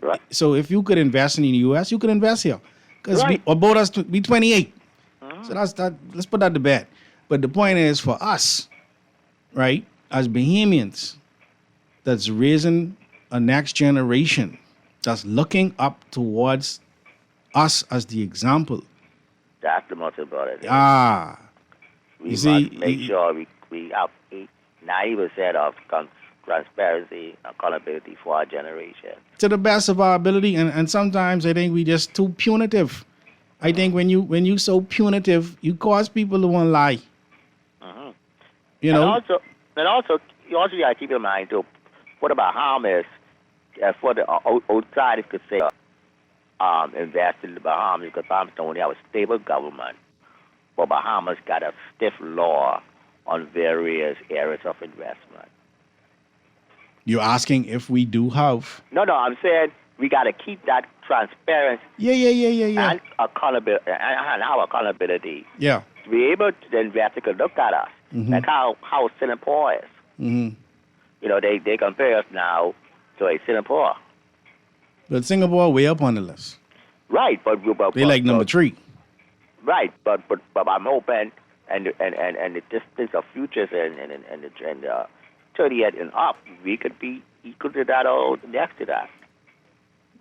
if you could invest in the U.S., you could invest here, because we 28. So that's that. Let's put that to bed. But the point is, for us, right, as Bahamians, that's raising a next generation that's looking up towards us as the example. That's the most important thing. We must make sure we have 90% of transparency, accountability for our generation. To the best of our ability, and sometimes I think we just too punitive. I think when you so punitive, you cause people to want to lie. You know. And also, you also got to keep in mind too. What about Bahamas? For the outsiders could say, invest in the Bahamas, because Bahamas don't have a stable government. But Bahamas got a stiff law on various areas of investment. You're asking if we do have? No, I'm saying we got to keep that transparency. Yeah. And accountability, and our accountability. Yeah. To be able to, the investor could look at us, like how Singapore is. Mm-hmm. You know, they compare us now to a Singapore. But Singapore way up on the list. Right, but they like number 3. Right, but I'm hoping and the distance of futures and 38 and up, we could be equal to that or next to that.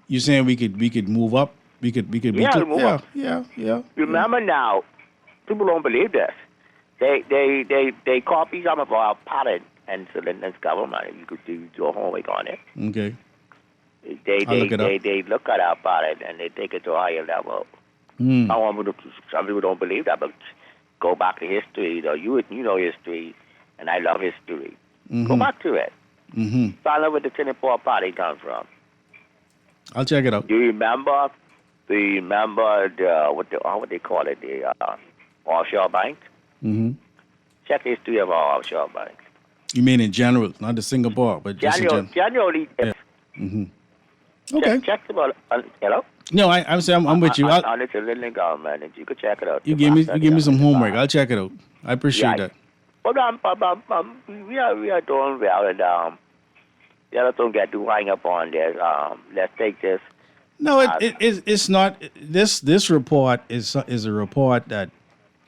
You saying we could move up? We could be move up. Yeah. Remember now, people don't believe this. They copy some of our pattern and Salinas government. You could do your homework on it. Okay. They look it up. they look at about it and they take it to a higher level. Some people don't believe that, but go back to history. You know history, and I love history. Go back to it. Find out where the Singapore Party comes from. I'll check it out. Do you remember the what they call it, the offshore banks? Check the history of our offshore banks. You mean in general, not the Singapore, but just in general. Generally. Yeah. Okay. Check about. Hello. No, I'm saying I'm with you. On the Chilean government, and you could check it out. You give me some homework. I'll check it out. I appreciate that. But we are doing well, and the other don't get too hung up on this. Let's take this. No, it's not. This report is a report that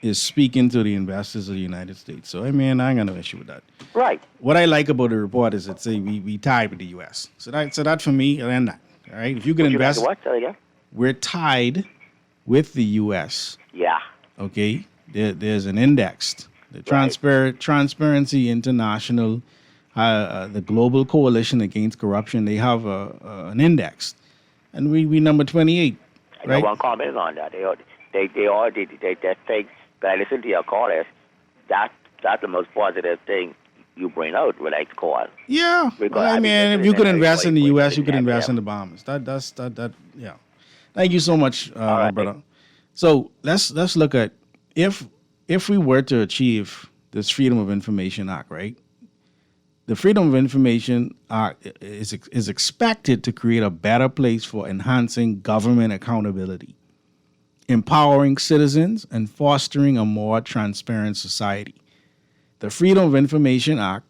is speaking to the investors of the United States. So I mean, I ain't got no issue with that. Right. What I like about the report is it say we tied with the U.S. So that for me, and that. All right. If you can invest, what? Say again? We're tied with the U.S. Yeah. Okay. There's an index. The Transparency International, the Global Coalition Against Corruption, they have an index, and we number 28. Right. I got one comment on that. They think. But I listen to your callers. That's the most positive thing you bring out when I call. Yeah. Well, I mean, if you could invest in the U.S., you could invest in the Bahamas. That. Yeah. Thank you so much, brother. So let's look at if we were to achieve this Freedom of Information Act, right? The Freedom of Information Act is expected to create a better place for enhancing government accountability, empowering citizens, and fostering a more transparent society. The Freedom of Information Act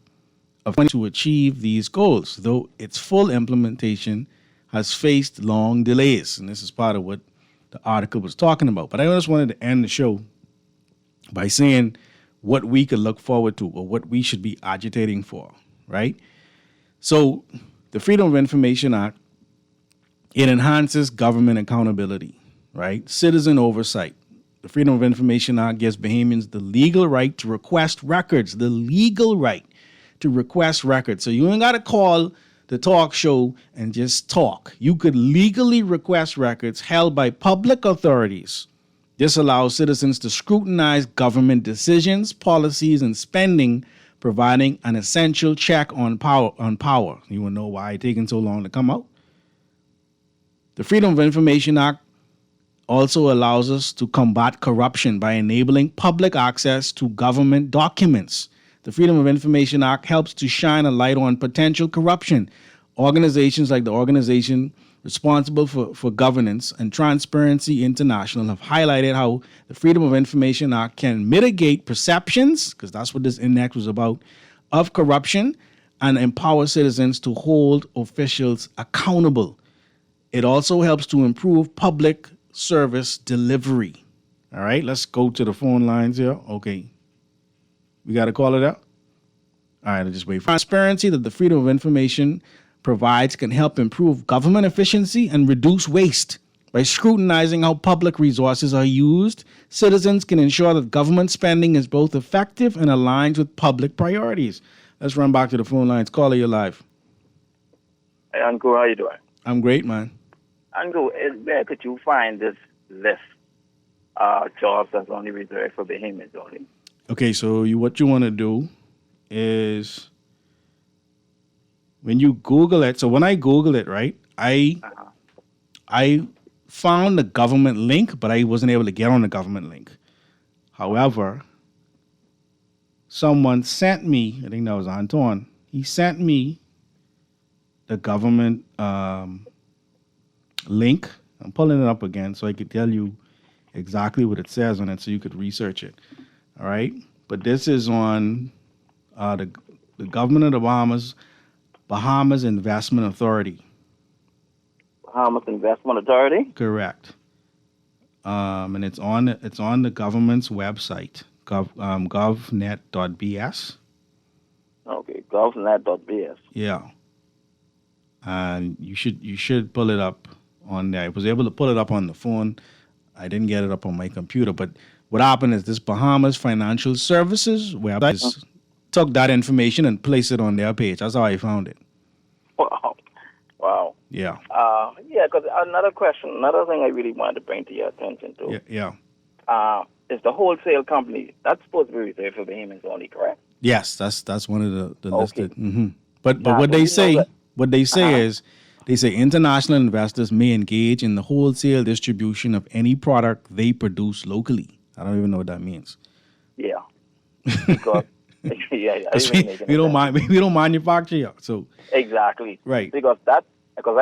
to achieve these goals, though its full implementation has faced long delays. And this is part of what the article was talking about. But I just wanted to end the show by saying what we could look forward to or what we should be agitating for, right? So the Freedom of Information Act, it enhances government accountability, right? Citizen oversight. The Freedom of Information Act gives Bahamians the legal right to request records, So you ain't got to call the talk show and just talk. You could legally request records held by public authorities. This allows citizens to scrutinize government decisions, policies, and spending, providing an essential check on power. You want to know why it's taking so long to come out? The Freedom of Information Act also allows us to combat corruption by enabling public access to government documents. The Freedom of Information Act helps to shine a light on potential corruption. Organizations like the organization responsible for governance and Transparency International have highlighted how the Freedom of Information Act can mitigate perceptions, because that's what this index was about, of corruption and empower citizens to hold officials accountable. It also helps to improve public service delivery. All right, let's go to the phone lines here. Okay. We got to call it out? All right, I'll just wait. Transparency that the Freedom of Information provides can help improve government efficiency and reduce waste. By scrutinizing how public resources are used, citizens can ensure that government spending is both effective and aligns with public priorities. Let's run back to the phone lines. Caller, you're live. Hey, Uncle, how you doing? I'm great, man. Uncle, where could you find this list jobs that's only reserved for Bahamians only? Okay, so what you want to do is when you Google it. So when I Google it, right, I found the government link, but I wasn't able to get on the government link. However, someone sent me, I think that was Anton, he sent me the government link. I'm pulling it up again so I could tell you exactly what it says on it so you could research it. All right? But this is on the government of the Bahamas Investment Authority. Bahamas Investment Authority? Correct. And it's on the government's website, govnet.bs. Okay, govnet.bs. Yeah. And you should pull it up on there. I was able to pull it up on the phone. I didn't get it up on my computer. But what happened is this Bahamas Financial Services website took that information and placed it on their page. That's how I found it. Wow. Yeah. Because another thing I really wanted to bring to your attention too. Yeah. Is the wholesale company that's supposed to be reserved for Bahamians only, correct? Yes, that's one of the Okay. listed. Mm-hmm. But Now, what do they you say, know that- is, they say international investors may engage in the wholesale distribution of any product they produce locally. I don't even know what that means. Yeah. Because we don't manufacture here, so exactly. Right. Because I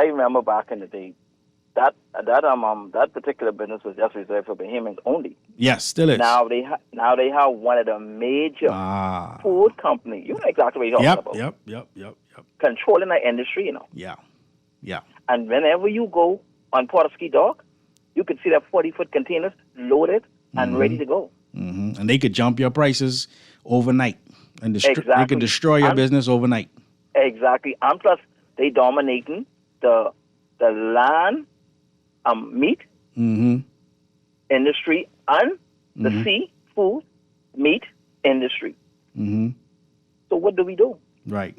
remember back in the day that particular business was just reserved for Bahamians only. yes, still is. Now they have one of the major food companies. You know exactly what you're talking about. Yep. Controlling the industry, you know. Yeah. And whenever you go on Port-of-Ski Dock, you can see that 40-foot containers loaded and ready to go. Mm-hmm. And they could jump your prices overnight, and they Exactly. could destroy your business overnight. Exactly. And plus, they dominating the land, meat industry and the seafood meat industry. Mm-hmm. So what do we do? Right.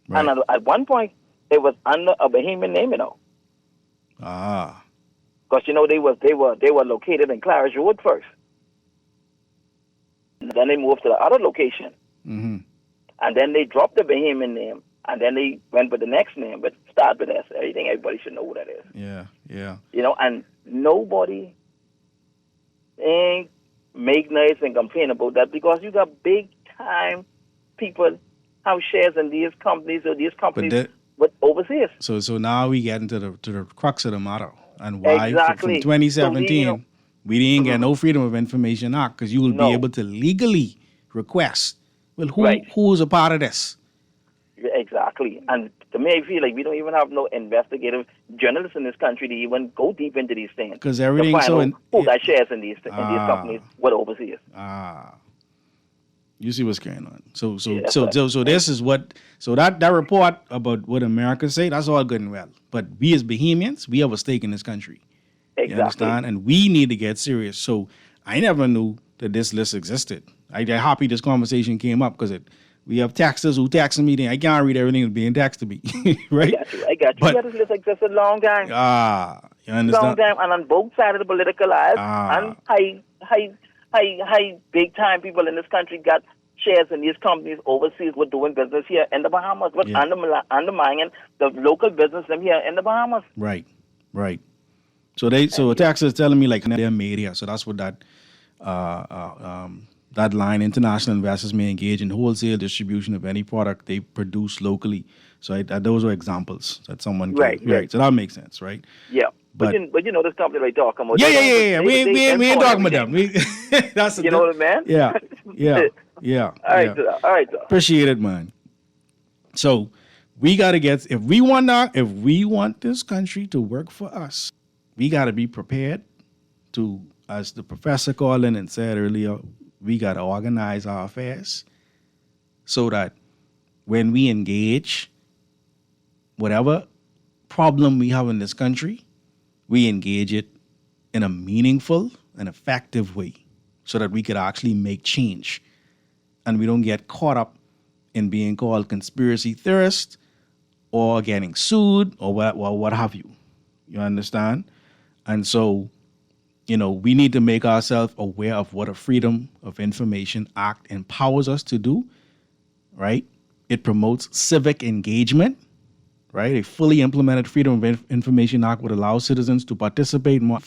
And at one point, it was under a Bahamian name, you know. Because you know they were located in Claridge Road first. Then they moved to the other location, and then they dropped the Bahamian name, and then they went with the next name, but start with S. Everybody should know who that is. Yeah. You know, and nobody ain't make noise and complain about that because you got big time people have shares in these companies or these companies with overseas. So now we get into the crux of the matter and why Exactly. from 2017 So we didn't get no Freedom of Information Act because you will be able to legally request. Well, who's a part of this? Exactly. And to me, I feel like we don't even have no investigative journalists in this country to even go deep into these things. Because everything's to so find out who got shares in these companies with overseas. You see what's going on. So this is what that report about what America say, that's all good and well. But we as Bahamians, we have a stake in this country. Exactly. You understand? And we need to get serious. So I never knew that this list existed. I'm happy this conversation came up because we have texters who texting me. I can't read everything that's being texted me, right? I got you. But, this list existed a long time. You understand? Long time, and on both sides of the political aisle, and high big time people in this country got shares in these companies overseas were doing business here in the Bahamas, but undermining the local business them here in the Bahamas. Right. So a tax is telling me like they're made here. So that's what that line, international investors may engage in wholesale distribution of any product they produce locally. So those are examples that someone can, right. So that makes sense, right? Yeah. But you know this company right talking about. Yeah. We ain't talking about them. That's you know what, man? Yeah. All right, sir. Appreciate it, man. So we got to get, if we want this country to work for us, we got to be prepared to, as the professor called in and said earlier, we got to organize our affairs so that when we engage, whatever problem we have in this country, we engage it in a meaningful and effective way so that we could actually make change. And we don't get caught up in being called conspiracy theorists or getting sued or what have you. You understand? And so, we need to make ourselves aware of what a Freedom of Information Act empowers us to do, right? It promotes civic engagement, right? A fully implemented Freedom of Information Act would allow citizens to participate more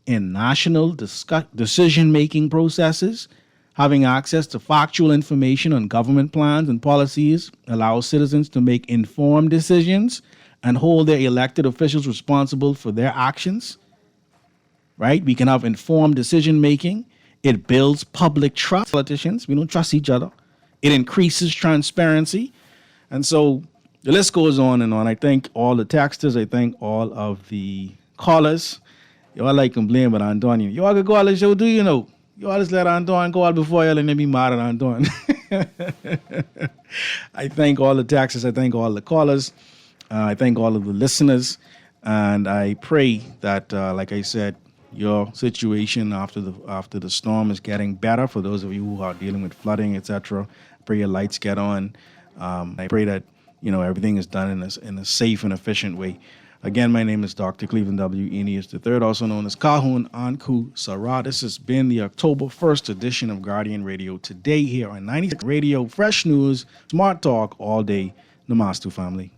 in national decision-making processes. Having access to factual information on government plans and policies allows citizens to make informed decisions and hold their elected officials responsible for their actions. Right? We can have informed decision making. It builds public trust. Politicians, we don't trust each other. It increases transparency. And so the list goes on and on. I thank all the texters. I thank all of the callers. Y'all like complain about Antonio. Y'all can call the show, do you know? Y'all just let Antoine call before y'all and then be mad at Antoine. I thank all the texters. I thank all the callers. I thank all of the listeners. And I pray that, like I said, your situation after the storm is getting better. For those of you who are dealing with flooding, etc., pray your lights get on. I pray that everything is done in a safe and efficient way. Again, my name is Dr. Cleveland W. Eneas III, also known as Kahun Anku Sarah. This has been the October 1st edition of Guardian Radio Today here on 96 Radio. Fresh news, smart talk all day. Namastu, family.